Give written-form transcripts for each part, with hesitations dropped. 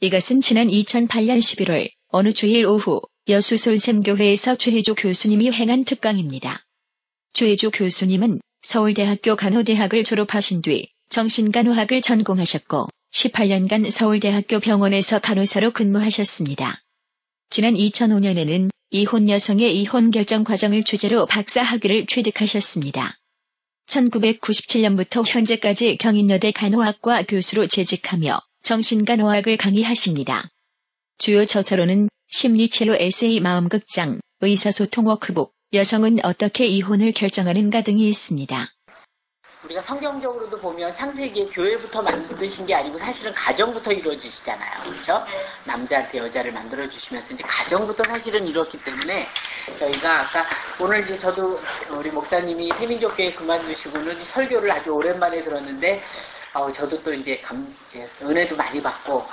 이것은 지난 2008년 11월 어느 주일 오후 여수 솔샘교회에서 주혜주 교수님이 행한 특강입니다. 주혜주 교수님은 서울대학교 간호대학을 졸업하신 뒤 정신간호학을 전공하셨고 18년간 서울대학교 병원에서 간호사로 근무하셨습니다. 지난 2005년에는 이혼 여성의 이혼 결정 과정을 주제로 박사학위를 취득하셨습니다. 1997년부터 현재까지 경인여대 간호학과 교수로 재직하며 정신간호학을 강의하십니다. 주요 저서로는 심리치료 에세이 마음극장, 의사소통 워크북, 여성은 어떻게 이혼을 결정하는가 등이 있습니다. 우리가 성경적으로도 보면 창세기에 교회부터 만드신 게 아니고 사실은 가정부터 이루어지시잖아요. 그렇죠? 남자한테 여자를 만들어주시면서 이제 가정부터 사실은 이뤘기 때문에 저희가 아까 오늘 이제 저도 우리 목사님이 세민족교회 그만두시고는 설교를 아주 오랜만에 들었는데 저도 또 이제 은혜도 많이 받고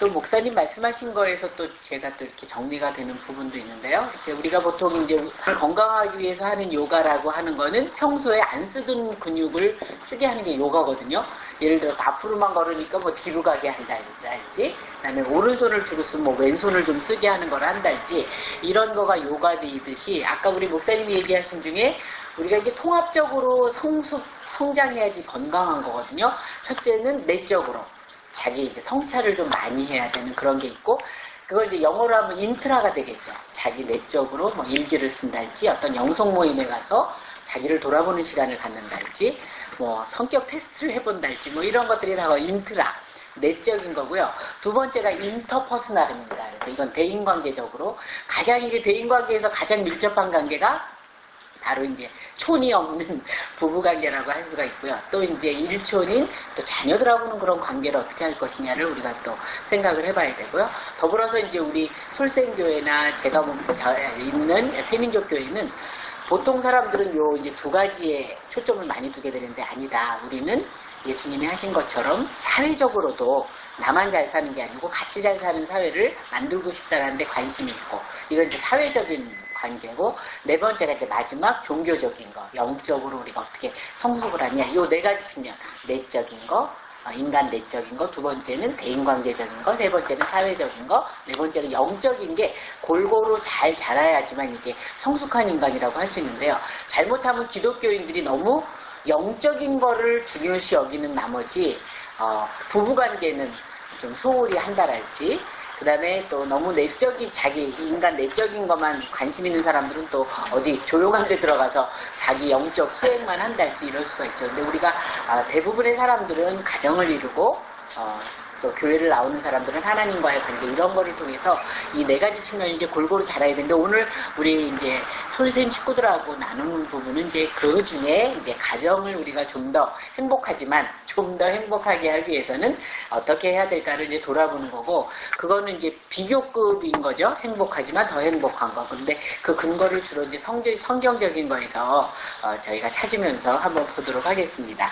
또 목사님 말씀하신 거에서 또 제가 또 이렇게 정리가 되는 부분도 있는데요. 이제 우리가 보통 이제 건강하기 위해서 하는 요가라고 하는 거는 평소에 안 쓰던 근육을 쓰게 하는 게 요가거든요. 예를 들어 앞으로만 걸으니까 뭐 뒤로 가게 한다든지, 그다음에 오른손을 주로 쓰면 뭐 왼손을 좀 쓰게 하는 걸 한다든지 이런 거가 요가되듯이 아까 우리 목사님이 얘기하신 중에 우리가 이게 통합적으로 성장해야지 건강한 거거든요. 첫째는 내적으로. 자기 이제 성찰을 좀 많이 해야 되는 그런 게 있고, 그걸 이제 영어로 하면 인트라가 되겠죠. 자기 내적으로 뭐 일기를 쓴달지, 어떤 영성 모임에 가서 자기를 돌아보는 시간을 갖는달지, 뭐 성격 테스트를 해본달지, 뭐 이런 것들이 다 인트라, 내적인 거고요. 두 번째가 인터퍼스널입니다. 그래서 이건 대인관계적으로 가장 이제 대인관계에서 가장 밀접한 관계가 바로 이제 촌이 없는 부부관계라고 할 수가 있고요. 또 이제 일촌인 또 자녀들하고는 그런 관계를 어떻게 할 것이냐를 우리가 또 생각을 해봐야 되고요. 더불어서 이제 우리 솔생교회나 제가 있는 세민족교회는 보통 사람들은 요 이제 두 가지에 초점을 많이 두게 되는데 아니다. 우리는 예수님이 하신 것처럼 사회적으로도 나만 잘 사는 게 아니고 같이 잘 사는 사회를 만들고 싶다는 데 관심이 있고, 이건 이제 사회적인 관계고, 네 번째가 이제 마지막 종교적인 거, 영적으로 우리가 어떻게 성숙을 하냐, 요 네 가지 측면, 내적인 거, 인간 내적인 거, 두 번째는 대인관계적인 거, 세 번째는 사회적인 거, 네 번째는 영적인 게 골고루 잘 자라야지만 이게 성숙한 인간이라고 할 수 있는데요. 잘못하면 기독교인들이 너무 영적인 거를 중요시 여기는 나머지 부부관계는 좀 소홀히 한다랄지, 그 다음에 또 너무 내적인 자기 인간 내적인 것만 관심 있는 사람들은 또 어디 조용한 데 들어가서 자기 영적 수행만 한달지 이럴 수가 있죠. 근데 우리가 대부분의 사람들은 가정을 이루고 또 교회를 나오는 사람들은 하나님과의 관계 이런 거를 통해서 이 네 가지 측면이 이제 골고루 자라야 되는데, 오늘 우리 이제 솔생 식구들하고 나누는 부분은 이제 그 중에 이제 가정을 우리가 좀 더 행복하지만 좀 더 행복하게 하기 위해서는 어떻게 해야 될까를 이제 돌아보는 거고, 그거는 이제 비교급인 거죠. 행복하지만 더 행복한 거. 근데 그 근거를 주로 이제 성경적인 거에서 저희가 찾으면서 한번 보도록 하겠습니다.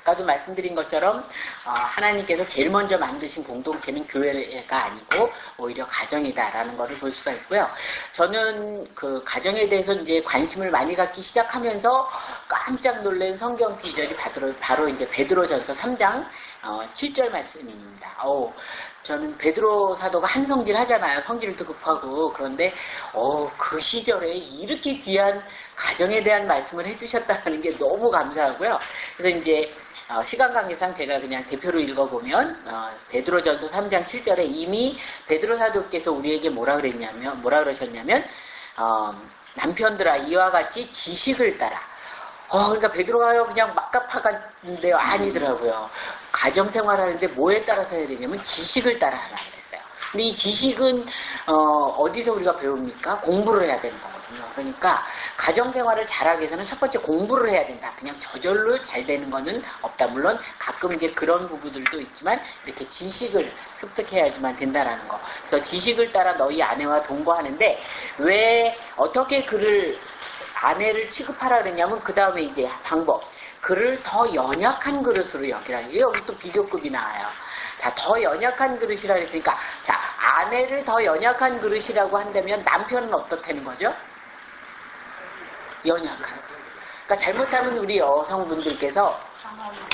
아까도 말씀드린 것처럼 하나님께서 제일 먼저 만드신 공동체는 교회가 아니고 오히려 가정이다라는 것을 볼 수가 있고요. 저는 그 가정에 대해서 이제 관심을 많이 갖기 시작하면서 깜짝 놀란 성경 구절이 바로 이제 베드로전서 3장 7절 말씀입니다. 저는 베드로 사도가 한성질 하잖아요. 성질도 급하고. 그런데 그 시절에 이렇게 귀한 가정에 대한 말씀을 해주셨다는 게 너무 감사하고요. 그래서 이제 시간 관계상 제가 그냥 대표로 읽어보면 베드로전서 3장 7절에 이미 베드로 사도께서 우리에게 뭐라 그러셨냐면 남편들아 이와 같이 지식을 따라. 그러니까 베드로가 그냥 막가파간데요, 아니더라고요. 가정생활하는데 뭐에 따라서 해야 되냐면 지식을 따라 하라 그랬어요. 근데 이 지식은 어디서 우리가 배웁니까? 공부를 해야 되는 거거든요. 그러니까 가정생활을 잘하기 위해서는 첫 번째 공부를 해야 된다. 그냥 저절로 잘 되는 거는 없다. 물론 가끔 이제 그런 부부들도 있지만 이렇게 지식을 습득해야지만 된다라는 거. 그래서 지식을 따라 너희 아내와 동거하는데 왜 어떻게 아내를 취급하라 그랬냐면 그 다음에 이제 방법. 그를 더 연약한 그릇으로 여기라. 여기 또 비교급이 나와요. 자, 더 연약한 그릇이라 그랬으니까, 자, 아내를 더 연약한 그릇이라고 한다면 남편은 어떻다는 거죠? 연약한. 그러니까 잘못하면 우리 여성분들께서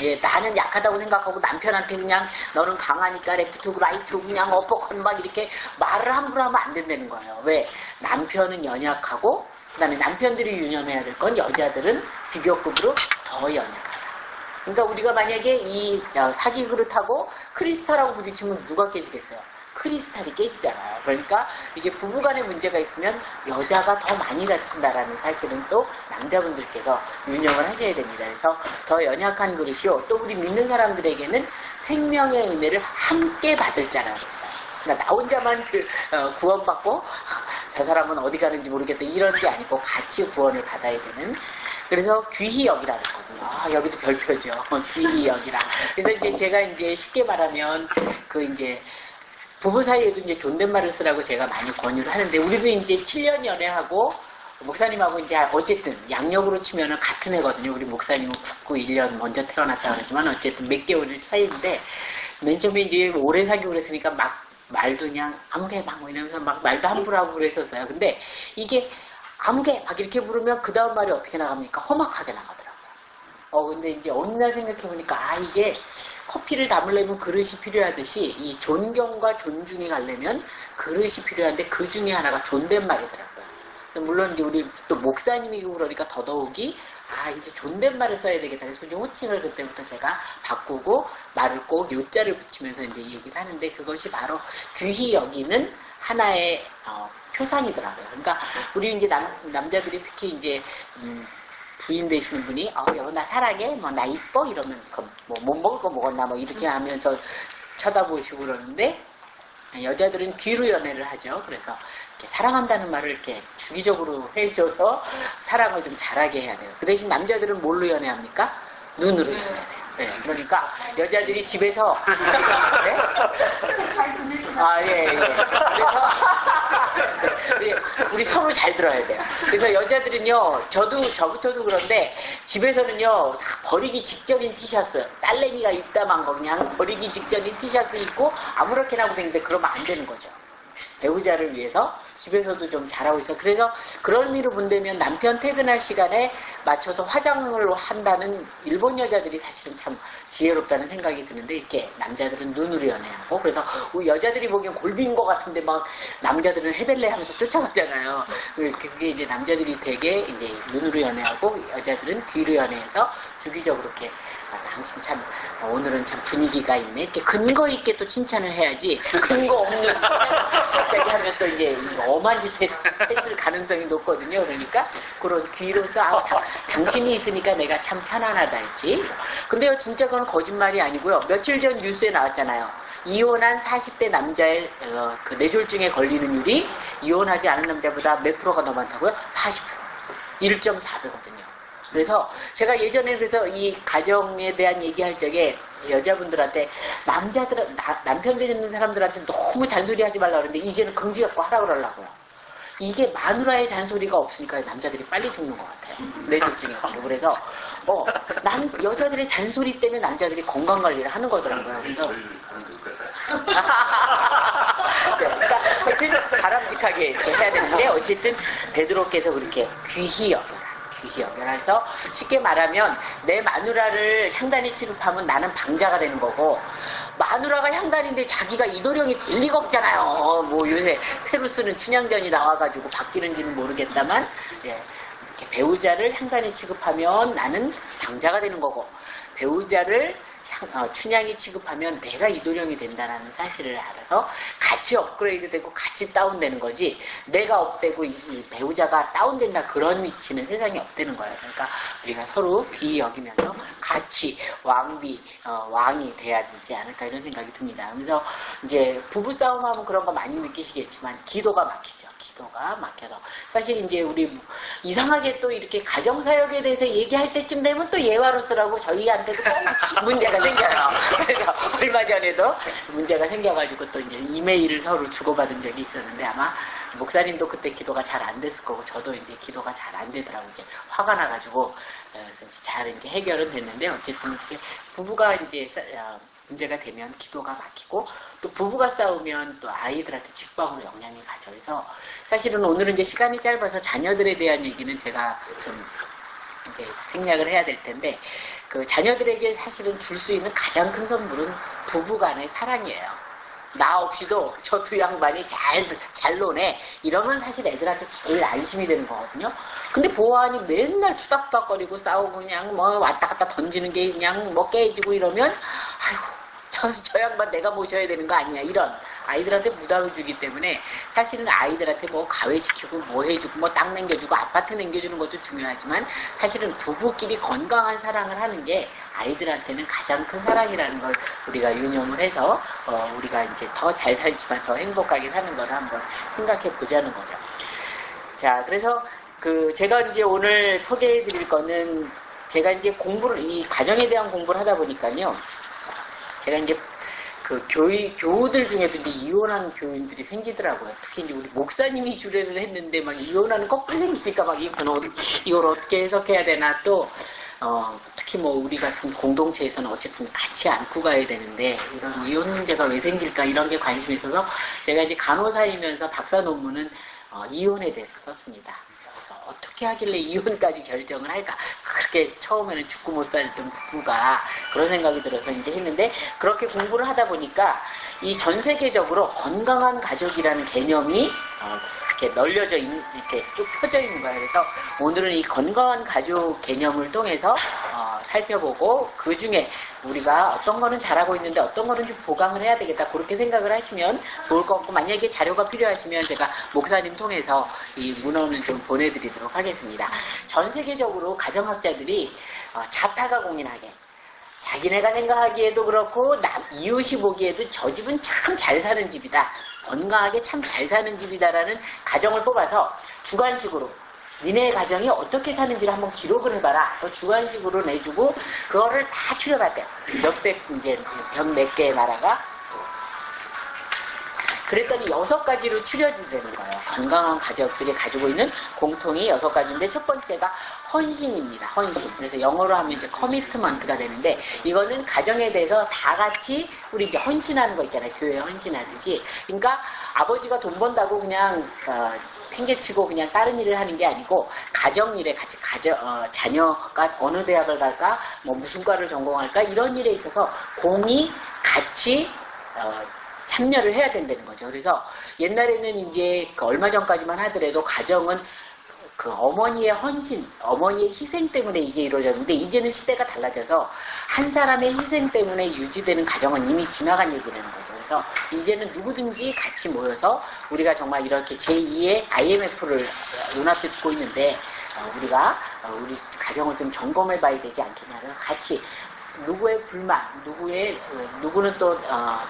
예, 나는 약하다고 생각하고 남편한테 그냥 너는 강하니까 레프트 라이트 그냥 어퍼컷 막 이렇게 말을 함부로 하면 안 된다는 거예요. 왜? 남편은 연약하고 그다음에 남편들이 유념해야 될 건 여자들은 비교급으로 더 연약하다. 그러니까 우리가 만약에 이 사기 그릇하고 크리스탈하고 부딪히면 누가 깨지겠어요? 크리스탈이 깨지잖아요. 그러니까 이게 부부간에 문제가 있으면 여자가 더 많이 다친다라는 사실은 또 남자분들께서 유념을 하셔야 됩니다. 그래서 더 연약한 그릇이요. 또 우리 믿는 사람들에게는 생명의 은혜를 함께 받을 자라는 거예요. 그러니까 나 혼자만 구원받고 저 사람은 어디 가는지 모르겠다 이런 게 아니고 같이 구원을 받아야 되는. 그래서 귀히 여기라 그랬거든요. 아, 여기도 별표죠. 귀히 여기라. 그래서 이제 제가 이제 쉽게 말하면 그 이제 부부 사이에도 이제 존댓말을 쓰라고 제가 많이 권유를 하는데, 우리도 이제 7년 연애하고, 목사님하고 이제 어쨌든 양력으로 치면은 같은 애거든요. 우리 목사님은 99, 1년 먼저 태어났다 그러지만 어쨌든 몇 개월일 차이인데, 맨 처음에 이제 오래 사귀고 그랬으니까 막 말도 그냥 아무개 막 이러면서 막 말도 함부로 하고 그랬었어요. 근데 이게 아무개 막 이렇게 부르면 그 다음 말이 어떻게 나갑니까? 험악하게 나가더라고요. 근데 이제 어느 날 생각해보니까, 아, 이게 커피를 담으려면 그릇이 필요하듯이 이 존경과 존중이 가려면 그릇이 필요한데 그 중에 하나가 존댓말이더라고요. 물론 이제 우리 또 목사님이고 그러니까 더더욱이 이제 존댓말을 써야 되겠다. 그래서 이제 호칭을 그때부터 제가 바꾸고 말을 꼭 요자를 붙이면서 이제 얘기를 하는데, 그것이 바로 귀히 여기는 하나의 표상이더라고요. 그러니까 우리 이제 남자들이 특히 이제 부인 되시는 분이 여보 나 사랑해 뭐 나 이뻐 이러면 뭐 못 먹을 거 먹었나 뭐 이렇게 하면서 쳐다보시고 그러는데, 여자들은 귀로 연애를 하죠. 그래서 이렇게 사랑한다는 말을 이렇게 주기적으로 해줘서 사랑을 좀 잘하게 해야 돼요. 그 대신 남자들은 뭘로 연애합니까? 눈으로 연애해야 돼요. 네, 그러니까 여자들이 집에서 네? 예. 그래서 우리 서로 잘 들어야 돼요. 그래서 여자들은요, 저부터도 그런데 집에서는요 다 버리기 직전인 티셔츠, 딸내미가 입다만 거 그냥 버리기 직전인 티셔츠 입고 아무렇게나 하고 다니는데 그러면 안 되는 거죠. 배우자를 위해서 집에서도 좀 잘하고 있어요. 그래서 그런 의미로 본다면 남편 퇴근할 시간에 맞춰서 화장을 한다는 일본 여자들이 사실은 참 지혜롭다는 생각이 드는데, 이렇게 남자들은 눈으로 연애하고, 그래서 우리 여자들이 보기엔 골비인 것 같은데 막 남자들은 헤벨레 하면서 쫓아가잖아요. 그게 이제 남자들이 되게 이제 눈으로 연애하고 여자들은 귀로 연애해서 주기적으로 이렇게 당신 참 오늘은 참 분위기가 있네 이렇게 근거 있게 또 칭찬을 해야지, 근거 없는 갑자기 하면 또 이제 엄한 짓 했을 가능성이 높거든요. 그러니까 그런 귀로서 당신이 있으니까 내가 참 편안하다 했지. 근데요 진짜 그건 거짓말이 아니고요. 며칠 전 뉴스에 나왔잖아요. 이혼한 40대 남자의 그 뇌졸중에 걸리는 이혼하지 않은 남자보다 몇 프로가 더 많다고요? 40%. 1.4배거든요. 그래서 제가 예전에 그래서 이 가정에 대한 얘기할 적에 여자분들한테 남편들 있는 사람들한테 너무 잔소리하지 말라 그러는데 이제는 긍지 갖고 하라 그러려고요. 이게 마누라의 잔소리가 없으니까 남자들이 빨리 죽는 것 같아요. 뇌졸중에 걸려. 그래서 여자들의 잔소리 때문에 남자들이 건강 관리를 하는 거더라고요. 그래서 그러니까 하여튼 바람직하게 해야 되는데, 어쨌든 베드로께서 그렇게 귀히 여겨라. 그래서 쉽게 말하면 내 마누라를 향단이 취급하면 나는 방자가 되는 거고, 마누라가 향단인데 자기가 이도령이 될 리가 없잖아요. 뭐 요새 새로 쓰는 춘향전이 나와가지고 바뀌는지는 모르겠다만, 이렇게 배우자를 향단이 취급하면 나는 방자가 되는 거고, 배우자를 춘향이 취급하면 내가 이도령이 된다는 사실을 알아서 같이 업그레이드 되고 같이 다운되는 거지, 내가 업되고 이 배우자가 다운된다 그런 위치는 세상에 없다는 거예요. 그러니까 우리가 서로 귀히 여기면서 같이 왕이 돼야 되지 않을까 이런 생각이 듭니다. 그래서 이제 부부싸움하면 그런 거 많이 느끼시겠지만 기도가 막히죠. 기도가 막혀서 사실 이제 우리 이상하게 또 이렇게 가정사역에 대해서 얘기할 때쯤 되면 또 예화로서라고 저희한테도 문제가 생겨요. 그래서 얼마 전에도 문제가 생겨가지고 또 이제 이메일을 서로 주고받은 적이 있었는데, 아마 목사님도 그때 기도가 잘 안 됐을 거고 저도 이제 기도가 잘 안 되더라고요. 이제 화가 나가지고 잘 이렇게 해결은 됐는데, 어쨌든 이렇게 부부가 이제 문제가 되면 기도가 막히고, 또 부부가 싸우면 또 아이들한테 직방으로 영향이 가죠. 그래서 사실은 오늘은 이제 시간이 짧아서 자녀들에 대한 얘기는 제가 좀 이제 생략을 해야 될 텐데, 그 자녀들에게 사실은 줄 수 있는 가장 큰 선물은 부부간의 사랑이에요. 나 없이도 저 두 양반이 잘 노네. 이러면 사실 애들한테 제일 안심이 되는 거거든요. 근데 보아하니 맨날 투닥투닥거리고 싸우고 그냥 뭐 왔다 갔다 던지는 게 그냥 뭐 깨지고 이러면, 아이고, 저 양반 내가 모셔야 되는 거 아니야. 이런 아이들한테 부담을 주기 때문에 사실은 아이들한테 뭐 가외시키고 뭐 해주고 뭐 땅 남겨주고 아파트 남겨주는 것도 중요하지만 사실은 부부끼리 건강한 사랑을 하는 게 아이들한테는 가장 큰 사랑이라는 걸 우리가 유념을 해서 우리가 이제 더 잘 살지만 더 행복하게 사는 걸 한번 생각해 보자는 거죠. 자, 그래서 제가 이제 오늘 소개해 드릴 거는 제가 이제 이 가정에 대한 공부를 하다 보니까요. 제가 이제 교우들 중에도 이제 이혼한 교인들이 생기더라고요. 특히 이제 우리 목사님이 주례를 했는데 막 이혼하는 커플이 생기니까 막 이걸 어떻게 해석해야 되나 또, 특히 뭐 우리 같은 공동체에서는 어쨌든 같이 안고 가야 되는데 이런 이혼 문제가 왜 생길까 이런 게 관심이 있어서 제가 이제 간호사이면서 박사 논문은 이혼에 대해서 썼습니다. 어떻게 하길래 이혼까지 결정을 할까? 그렇게 처음에는 죽고 못 살던 부부가 그런 생각이 들어서 이제 했는데 그렇게 공부를 하다 보니까 이 전 세계적으로 건강한 가족이라는 개념이 이렇게 널려져 이렇게 쭉 펴져 있는 거예요. 그래서 오늘은 이 건강한 가족 개념을 통해서 살펴보고 그 중에 우리가 어떤 거는 잘하고 있는데 어떤 거는 좀 보강을 해야 되겠다 그렇게 생각을 하시면 좋을 것 같고 만약에 자료가 필요하시면 제가 목사님 통해서 이 문헌을 좀 보내드리도록 하겠습니다. 전 세계적으로 가정학자들이 자타가 공인하게 자기네가 생각하기에도 그렇고 이웃이 보기에도 저 집은 참 잘 사는 집이다. 건강하게 참 잘 사는 집이다라는 가정을 뽑아서 주관식으로 니네 가정이 어떻게 사는지를 한번 기록을 해봐라. 그 주관식으로 내주고 그거를 다 추려봤대요. 몇 개의 나라가. 그랬더니 6가지로 추려지게 되는 거예요. 건강한 가족들이 가지고 있는 공통이 6가지인데 첫 번째가 헌신입니다. 헌신. 그래서 영어로 하면 이제 커미트먼트가 되는데 이거는 가정에 대해서 다 같이 우리 이제 헌신하는 거 있잖아요. 교회에 헌신하듯이. 그러니까 아버지가 돈 번다고 그냥 팽개치고 그냥 다른 일을 하는 게 아니고 가정 일에 같이 자녀가 어느 대학을 갈까, 뭐 무슨 과를 전공할까 이런 일에 있어서 공이 같이 참여를 해야 된다는 거죠. 그래서 옛날에는 이제 얼마 전까지만 하더라도 가정은 어머니의 헌신, 어머니의 희생 때문에 이게 이루어졌는데 이제는 시대가 달라져서 한 사람의 희생 때문에 유지되는 가정은 이미 지나간 얘기라는 거죠. 그래서 이제는 누구든지 같이 모여서 우리가 정말 이렇게 제2의 IMF를 눈앞에 두고 있는데 우리가 우리 가정을 좀 점검해 봐야 되지 않겠냐. 같이 누구의 불만, 누구는 또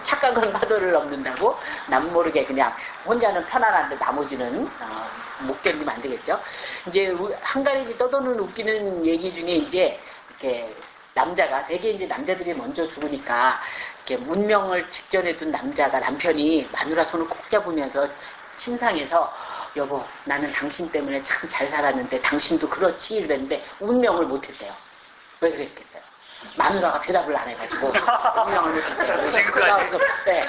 착각은 파도를 넘는다고 남 모르게 그냥 혼자는 편안한데 나머지는 못 견디면 안 되겠죠. 이제 한 가지 떠도는 웃기는 얘기 중에 이제 이렇게 남자가 되게 이제 남자들이 먼저 죽으니까 이렇게 문명을 직전에 둔 남편이 마누라 손을 꼭 잡으면서 침상에서 여보 나는 당신 때문에 참 잘 살았는데 당신도 그렇지 이랬는데 운명을 못했대요. 왜 그랬겠어요? 마누라가 대답을 안 해가지고 운명을 못했대요.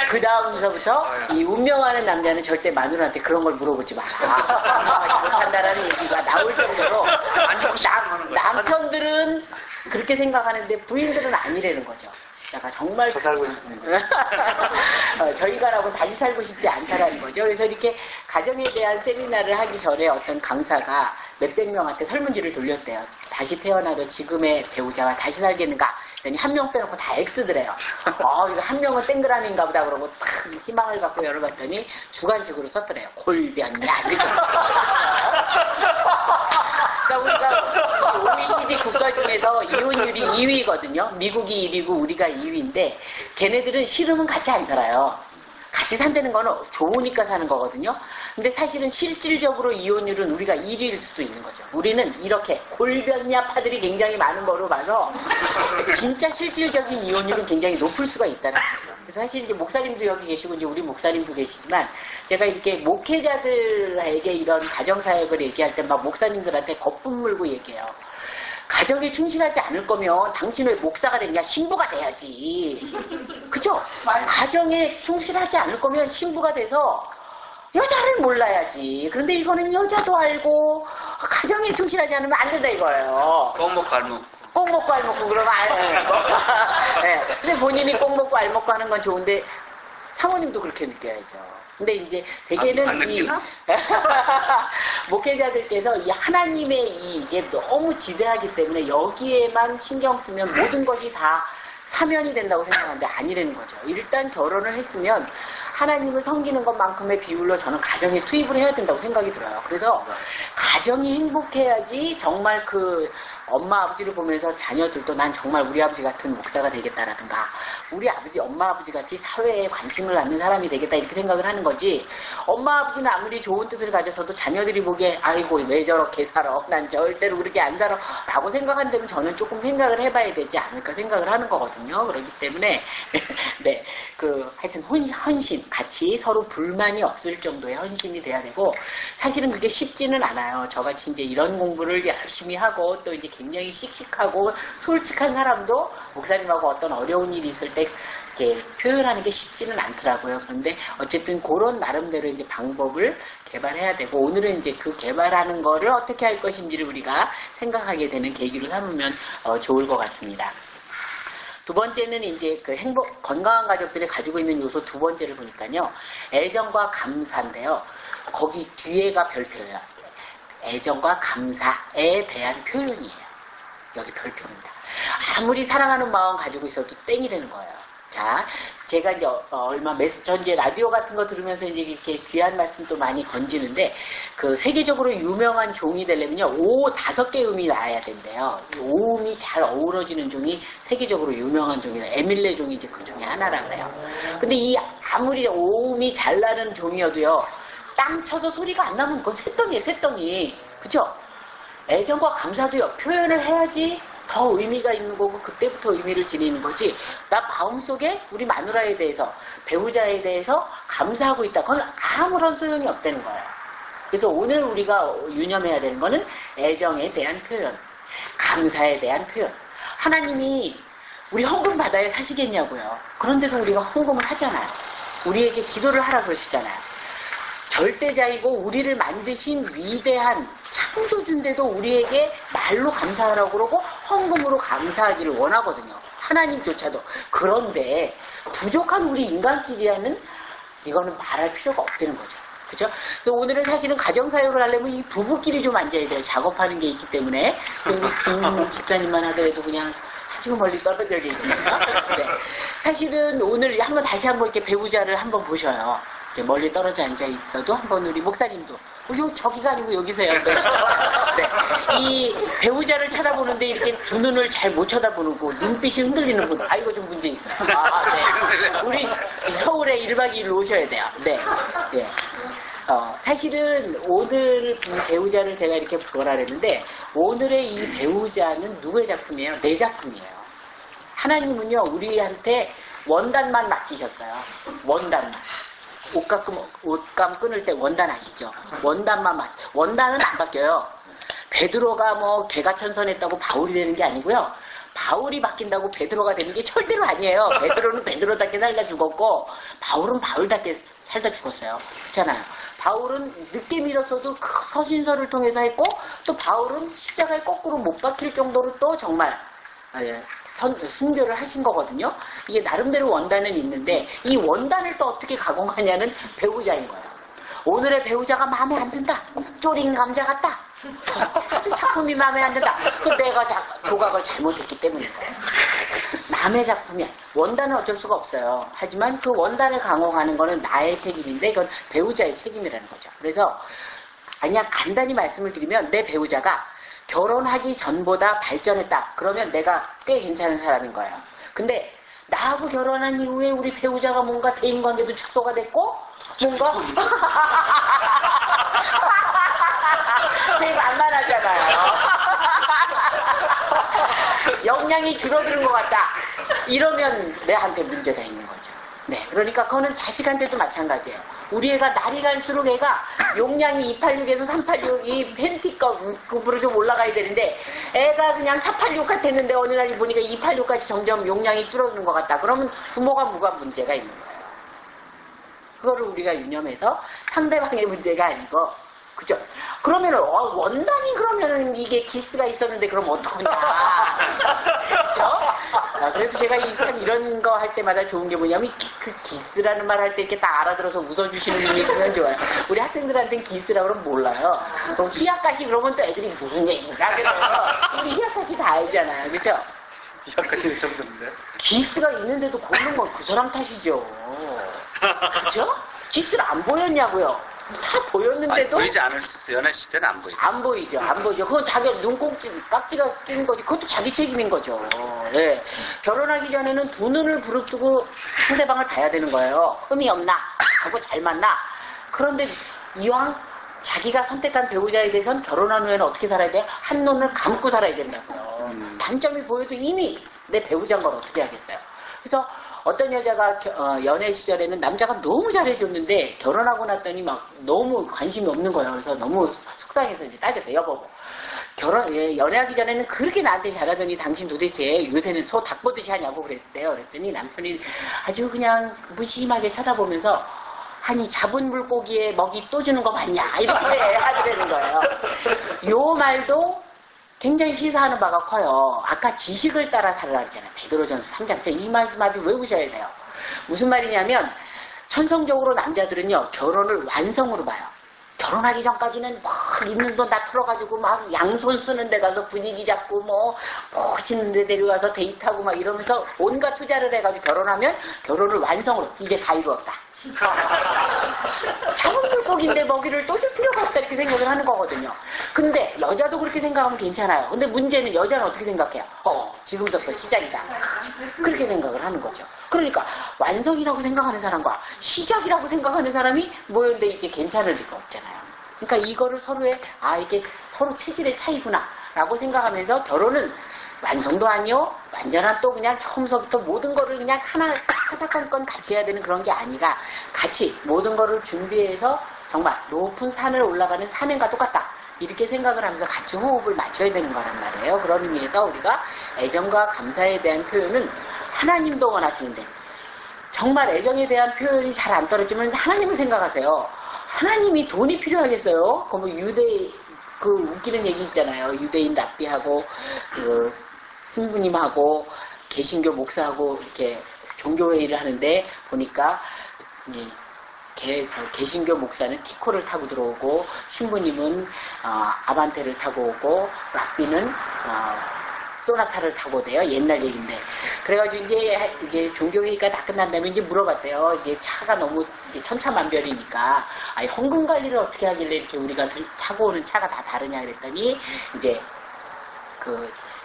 그 다음서부터 이 운명하는 남자는 절대 마누라한테 그런 걸 물어보지 마라. 운명하지 못한다라는 얘기가 나올 정도로 남편들은 그렇게 생각하는데 부인들은 아니라는 거죠. 내가 정말 살고 싶습니다. 저희가라고 다시 살고 싶지 않다라는 거죠. 그래서 이렇게 가정에 대한 세미나를 하기 전에 어떤 강사가 몇백 명한테 설문지를 돌렸대요. 다시 태어나도 지금의 배우자와 다시 살겠는가? 그랬더니 한 명 빼놓고 다 X더래요. 이거 한 명은 땡그라미인가 보다 그러고 탁 희망을 갖고 열어봤더니 주관식으로 썼더래요. 골변이야. 이렇게. 그러니까 우리가 OECD 국가 중에서 이혼율이 2위거든요. 미국이 1위고 우리가 2위인데 걔네들은 싫으면 같이 안 살아요. 같이 산다는 거는 좋으니까 사는 거거든요. 근데 사실은 실질적으로 이혼율은 우리가 1위일 수도 있는 거죠. 우리는 이렇게 골변야파들이 굉장히 많은 거로 봐서 진짜 실질적인 이혼율은 굉장히 높을 수가 있다는 거죠. 그래서 사실 이제 목사님도 여기 계시고 이제 우리 목사님도 계시지만 제가 이렇게 목회자들에게 이런 가정사역을 얘기할 때 막 목사님들한테 거품 물고 얘기해요. 가정에 충실하지 않을 거면 당신 왜 목사가 됐냐? 신부가 돼야지. 그죠? 가정에 충실하지 않을 거면 신부가 돼서 여자를 몰라야지. 그런데 이거는 여자도 알고 가정에 충실하지 않으면 안 된다 이거예요. 꼭 먹고 알 먹고. 꼭 먹고 알 먹고 그러면 안 되고. 네. 근데 본인이 꼭 먹고 알 먹고 하는 건 좋은데 사모님도 그렇게 느껴야죠. 근데 이제 대개는 이 목회자들께서 이 하나님의 이게 너무 지대하기 때문에 여기에만 신경 쓰면 모든 것이 다 사면이 된다고 생각하는데 아니라는 거죠. 일단 결혼을 했으면 하나님을 섬기는 것만큼의 비율로 저는 가정에 투입을 해야 된다고 생각이 들어요. 그래서 가정이 행복해야지 정말 그 엄마 아버지를 보면서 자녀들도 난 정말 우리 아버지 같은 목사가 되겠다라든가 우리 아버지 엄마 아버지 같이 사회에 관심을 갖는 사람이 되겠다 이렇게 생각을 하는 거지. 엄마 아버지는 아무리 좋은 뜻을 가져서도 자녀들이 보기에 아이고 왜 저렇게 살아 난 절대로 그렇게 안 살아 라고 생각한다면 저는 조금 생각을 해봐야 되지 않을까 생각을 하는 거거든요. 그렇기 때문에 네, 그 하여튼 헌신 같이 서로 불만이 없을 정도의 헌신이 돼야 되고 사실은 그게 쉽지는 않아요. 저같이 이제 이런 공부를 열심히 하고 또 이제 굉장히 씩씩하고 솔직한 사람도 목사님하고 어떤 어려운 일이 있을 때 이렇게 표현하는 게 쉽지는 않더라고요. 그런데 어쨌든 그런 나름대로 이제 방법을 개발해야 되고 오늘은 이제 그 개발하는 거를 어떻게 할 것인지를 우리가 생각하게 되는 계기로 삼으면 좋을 것 같습니다. 두 번째는 이제 그 건강한 가족들이 가지고 있는 요소 두 번째를 보니까요. 애정과 감사인데요. 거기 뒤에가 별표예요. 애정과 감사에 대한 표현이에요. 여기 별표입니다. 아무리 사랑하는 마음 가지고 있어도 땡이 되는 거예요. 자, 제가 이제 전제 라디오 같은 거 들으면서 이제 이렇게 귀한 말씀도 많이 건지는데, 그 세계적으로 유명한 종이 되려면요, 5-5개 음이 나와야 된대요. 5음이 잘 어우러지는 종이 세계적으로 유명한 종이에요. 에밀레 종이 이제 그 중에 하나라 그래요. 근데 이 아무리 5음이 잘 나는 종이어도요, 땅 쳐서 소리가 안 나면 그건 쇳덩이에요, 쇳덩이. 그쵸? 애정과 감사도요, 표현을 해야지 더 의미가 있는 거고 그때부터 의미를 지니는 거지. 나 마음속에 우리 마누라에 대해서 배우자에 대해서 감사하고 있다. 그건 아무런 소용이 없다는 거예요. 그래서 오늘 우리가 유념해야 되는 거는 애정에 대한 표현, 감사에 대한 표현. 하나님이 우리 헌금 받아야 사시겠냐고요. 그런데도 우리가 헌금을 하잖아요. 우리에게 기도를 하라 그러시잖아요. 절대자이고 우리를 만드신 위대한 창조주인데도 우리에게 말로 감사하라고 그러고 헌금으로 감사하기를 원하거든요. 하나님조차도. 그런데 부족한 우리 인간끼리는 이거는 말할 필요가 없다는 거죠. 그죠? 그래서 오늘은 사실은 가정사역을 하려면 이 부부끼리 좀 앉아야 돼요. 작업하는 게 있기 때문에. 우리 김 집사님만 하더라도 그냥 아주 멀리 떨어져 계시니까. 네. 사실은 오늘 다시 한번 이렇게 배우자를 한번 보셔요. 멀리 떨어져 앉아 있어도 한번 우리 목사님도 저기가 아니고 여기서요. 네. 이 배우자를 쳐다보는데 이렇게 두 눈을 잘 못 쳐다보고 눈빛이 흔들리는 분, 이거 좀 문제 있어요. 네. 우리 서울에 1박 2일 오셔야 돼요. 네. 네. 사실은 오늘 배우자를 제가 이렇게 보라 그랬는데 오늘의 이 배우자는 누구의 작품이에요? 내 작품이에요. 하나님은요 우리한테 원단만 맡기셨어요. 원단만. 옷감 끊을 때 원단 아시죠? 원단은 안 바뀌어요. 베드로가 개가천선했다고 바울이 되는 게 아니고요. 바울이 바뀐다고 베드로가 되는 게 절대로 아니에요. 베드로는 베드로답게 살다 죽었고 바울은 바울답게 살다 죽었어요. 그렇잖아요. 바울은 늦게 믿었어도 그 서신서를 통해서 했고 또 바울은 십자가에 거꾸로 못 박힐 정도로 또 정말 순교를 하신 거거든요. 이게 나름대로 원단은 있는데 이 원단을 또 어떻게 가공하냐는 배우자인 거예요. 오늘의 배우자가 마음에 안 든다. 쪼린 감자 같다. 작품이 마음에 안 든다. 그 내가 조각을 잘못했기 때문인 거예요. 남의 작품이야. 원단은 어쩔 수가 없어요. 하지만 그 원단을 가공하는 거는 나의 책임인데 이건 배우자의 책임이라는 거죠. 그래서 그냥 간단히 말씀을 드리면 내 배우자가 결혼하기 전보다 발전했다. 그러면 내가 꽤 괜찮은 사람인 거예요. 근데 나하고 결혼한 이후에 우리 배우자가 뭔가 대인관계도 축소가 됐고 뭔가 되게 만만하잖아요. 역량이 줄어드는 것 같다. 이러면 내한테 문제가 있는 거죠. 네, 그러니까 그거는 자식한테도 마찬가지예요. 우리 애가 날이 갈수록 애가 용량이 286에서 386이 팬티급으로 좀 올라가야 되는데 애가 그냥 486 같았는데 어느 날 보니까 286까지 점점 용량이 줄어드는 것 같다. 그러면 부모가 뭐가 문제가 있는 거예요. 그거를 우리가 유념해서 상대방의 문제가 아니고, 그죠? 그러면은, 원단이 그러면은 이게 기스가 있었는데 그럼 어떡하냐. 그죠? 그래도 제가 참 이런 거 할 때마다 좋은 게 뭐냐면, 그 기스라는 말 할 때 이렇게 딱 알아들어서 웃어주시는 분이 있으면 좋아요. 우리 학생들한테는 기스라고 그러면 몰라요. 그럼 희약까지 그러면 또 애들이 무슨 얘기인가 그래요. 우리 희약까지 다 알잖아요. 그죠? 희약까지는 좀 듣는데. 기스가 있는데도 고르는 건 그 사람 탓이죠. 그죠? 기스를 안 보였냐고요. 다 보였는데도 아니, 보이지 않을 수 있어요. 연애 시대는 안 보이죠. 안 보이죠. 안 보이죠. 그건 자기 깍지가 낀 거지. 그것도 자기 책임인 거죠. 예. 결혼하기 전에는 두 눈을 부릅뜨고 상대방을 봐야 되는 거예요. 흠이 없나? 하고 잘 맞나? 그런데 이왕 자기가 선택한 배우자에 대해서는 결혼한 후에는 어떻게 살아야 돼요? 한 눈을 감고 살아야 된다고요. 단점이 보여도 이미 내 배우자인 걸 어떻게 하겠어요. 그래서 어떤 여자가 연애 시절에는 남자가 너무 잘해줬는데 결혼하고 났더니 막 너무 관심이 없는 거예요. 그래서 너무 속상해서 이제 따졌어요. 여보, 연애하기 전에는 그렇게 나한테 잘하더니 당신 도대체 요새는 소 닭 보듯이 하냐고 그랬대요. 그랬더니 남편이 아주 그냥 무심하게 쳐다보면서 아니 잡은 물고기에 먹이 또 주는 거 맞냐 이렇게 하더라는 거예요. 요 말도 굉장히 시사하는 바가 커요. 아까 지식을 따라 살아라 했잖아요. 베드로전서 3장. 이 말씀 아주 외우셔야 돼요. 무슨 말이냐면 천성적으로 남자들은요 결혼을 완성으로 봐요. 결혼하기 전까지는 막 있는 돈 다 털어가지고 막 양손 쓰는 데 가서 분위기 잡고 뭐 멋있는 데 데려가서 데이트하고 막 이러면서 온갖 투자를 해가지고 결혼하면 결혼을 완성으로 이제 다 이루었다. 작은 물고기인데 먹이를 또 줄 필요가 없다 이렇게 생각을 하는 거거든요. 근데 여자도 그렇게 생각하면 괜찮아요. 근데 문제는 여자는 어떻게 생각해요? 지금부터 시작이다. 그렇게 생각을 하는 거죠. 그러니까 완성이라고 생각하는 사람과 시작이라고 생각하는 사람이 모였는데 이게 괜찮을 리가 없잖아요. 그러니까 이거를 서로의 이게 서로 체질의 차이구나 라고 생각하면서 결혼은 완성도 아니요, 완전한 또 그냥 처음서부터 모든 거를 그냥 하나건 같이 해야 되는 그런 게 아니라 같이 모든 거를 준비해서 정말 높은 산을 올라가는 산행과 똑같다. 이렇게 생각을 하면서 같이 호흡을 맞춰야 되는 거란 말이에요. 그런 의미에서 우리가 애정과 감사에 대한 표현은 하나님도 원하시는데 정말 애정에 대한 표현이 잘 안 떨어지면 하나님을 생각하세요. 하나님이 돈이 필요하겠어요? 그럼 웃기는 얘기 있잖아요. 유대인 랍비하고 신부님하고 개신교 목사하고 이렇게 종교회의를 하는데 보니까 개신교 목사는 티코를 타고 들어오고 신부님은 아반떼를 타고 오고 랍비는 소나타를 타고 오대요. 옛날 얘기인데. 그래가지고 이제 종교회의가 다 끝난 다음에 이제 물어봤대요. 이제 차가 너무 천차만별이니까 헌금 관리를 어떻게 하길래 이렇게 우리가 타고 오는 차가 다 다르냐 그랬더니 이제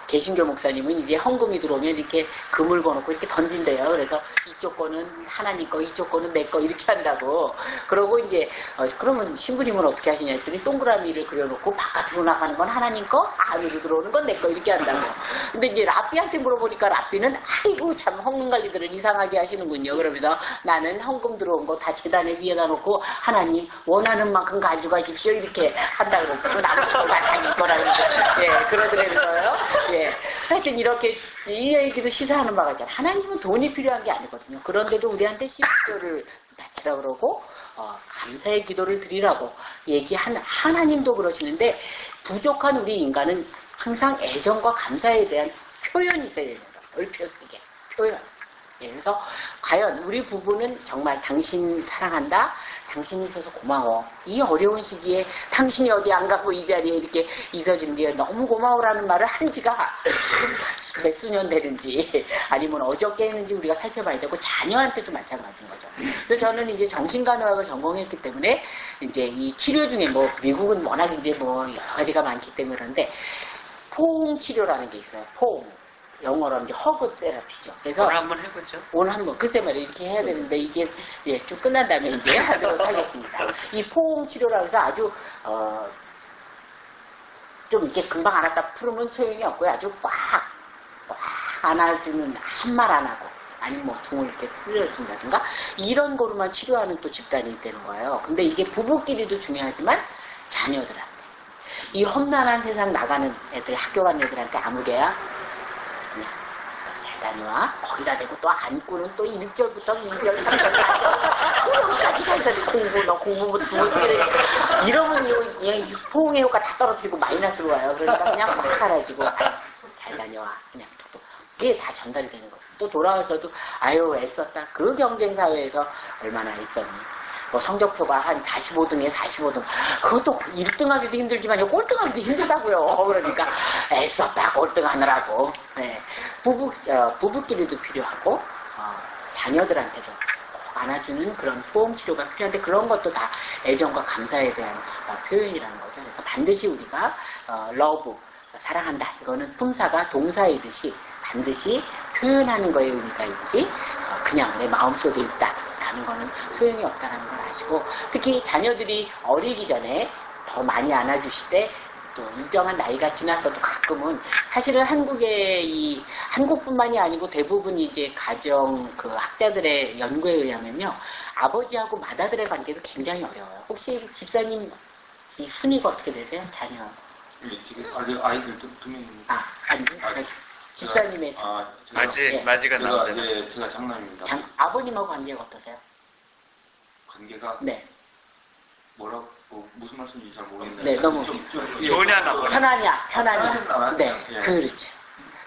개신교 목사님은 이제 헌금이 들어오면 이렇게 금을 거놓고 이렇게 던진대요. 그래서 이쪽 거는 하나님 거, 이쪽 거는 내 거 이렇게 한다고. 그러고 이제 그러면 신부님은 어떻게 하시냐 했더니 동그라미를 그려놓고 바깥으로 나가는 건 하나님 거, 안으로 들어오는 건 내 거 이렇게 한다고. 근데 이제 랍비한테 물어보니까 랍비는 아이고 참 헌금 관리들은 이상하게 하시는군요. 그러면서 나는 헌금 들어온 거 다 재단에 위에다 놓고 하나님 원하는 만큼 가져가십시오 이렇게 한다고 그러고 남은 거가 자기 거라고 그러더라는 거예요. 하여튼 이렇게 이 얘기도 시사하는 바가 있잖아요. 하나님은 돈이 필요한 게 아니거든요. 그런데도 우리한테 시기도를 바치라고 그러고 감사의 기도를 드리라고 얘기하는 하나님도 그러시는데 부족한 우리 인간은 항상 애정과 감사에 대한 표현이 있어야 되는 거예요. 읊혀쓰게 표현. 그래서 과연 우리 부부는 정말 당신 사랑한다. 당신이 있어서 고마워. 이 어려운 시기에 당신이 어디 안 가고 이 자리에 이렇게 있어준 게 너무 고마워라는 말을 한 지가 몇 수년 되는지 아니면 어저께 했는지 우리가 살펴봐야 되고 자녀한테도 마찬가지인 거죠. 그래서 저는 이제 정신간호학을 전공했기 때문에 이제 이 치료 중에 미국은 워낙 이제 여러 가지가 많기 때문에 그런데 포옹 치료라는 게 있어요. 포옹. 영어로 이제 허그 테라피죠. 그래서 오늘 한번 해보죠. 오늘 한번 글쎄 말이야 이렇게 해야 되는데 이게 쭉 끝난 다음에 이제 하도록 하겠습니다. 이 포옹 치료라고 해서 아주 좀 이렇게 금방 알았다 풀으면 소용이 없고요. 아주 꽉 안아주는 한 말 안 하고 아니면 등을 이렇게 풀려준다든가 이런 거로만 치료하는 또 집단이 있다는 거예요. 근데 이게 부부끼리도 중요하지만 자녀들한테 이 험난한 세상 나가는 애들 학교 가는 애들한테 아무개야 다녀와 거기다 대고 또 안고는 또 1절부터 2절 3절까지 너 공부 못하게 돼. 이러면 이 포옹의 효과 다 떨어지고 마이너스로 와요. 그러니까 그냥 확 사라지고 잘 다녀와. 그냥 그게 다 전달이 되는 거죠. 또 돌아와서도 아유 애썼다. 그 경쟁사회에서 얼마나 애썼니. 뭐 성적표가 한 45등에 45등. 그것도 1등 하기도 힘들지만 꼴등하기도 힘들다고요. 그러니까 애썼다 꼴등하느라고. 네. 부부끼리도 필요하고 자녀들한테도 꼭 안아주는 그런 포옹 치료가 필요한데 그런 것도 다 애정과 감사에 대한 표현이라는 거죠. 그래서 반드시 우리가 love, 사랑한다. 이거는 품사가 동사이듯이 반드시 표현하는 거에 의미가 있지 그냥 내 마음속에 있다라는 거는 소용이 없다는 걸 아시고 특히 자녀들이 어리기 전에 더 많이 안아주실 때 또 일정한 나이가 지나서도 가끔은 사실은 한국뿐만이 아니고 대부분 이제 가정 그 학자들의 연구에 의하면요 아버지하고 맏아들의 관계도 굉장히 어려워요. 혹시 집사님 이 순위가 어떻게 되세요? 자녀? 아이들 두 명입니다. 아니 집사님의 아직은 남자는. 제가 장남입니다. 아버님하고 관계가 어떠세요? 관계가 네. 무슨 말씀인지 잘 모르겠는데. 네, 너무 편하냐. 네, 그렇죠.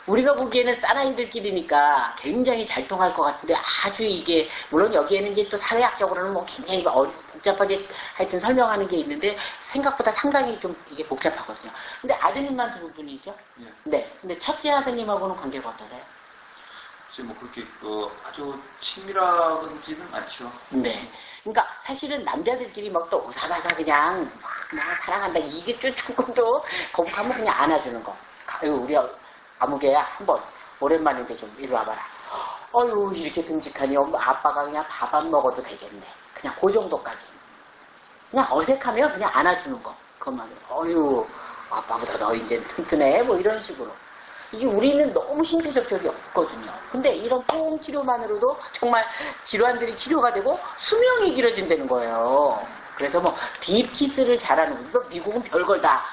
우리가 보기에는 싼아이들끼리니까 굉장히 잘 통할 것 같은데 아주 이게 물론 여기에는 이제 또 사회학적으로는 뭐 굉장히 복잡하게 하여튼 설명하는 게 있는데 생각보다 상당히 좀 이게 복잡하거든요. 근데 아드님만 두 분이죠? 네. 근데 첫째 아드님하고는 관계가 어떠세요? 글쎄 뭐 그렇게 아주 친밀하지는 않죠. 네. 그러니까 사실은 남자들끼리 막 또 오사가사 그냥 막 사랑한다 이게 조금도 거북하면 그냥 안아주는 거. 우리 아무개야 한번 오랜만인데 좀 이리 와봐라. 어휴 이렇게 듬직하니 아빠가 그냥 밥 안 먹어도 되겠네. 그냥 그 정도까지. 그냥 어색하면 그냥 안아주는 거. 그것만. 어휴 아빠보다 너 이제 튼튼해 뭐 이런 식으로. 이게 우리는 너무 신체적 적이 없거든요. 근데 이런 포옹 치료만으로도 정말 질환들이 치료가 되고 수명이 길어진다는 거예요. 그래서 뭐 딥키스를 잘하는 거 미국은 별걸 다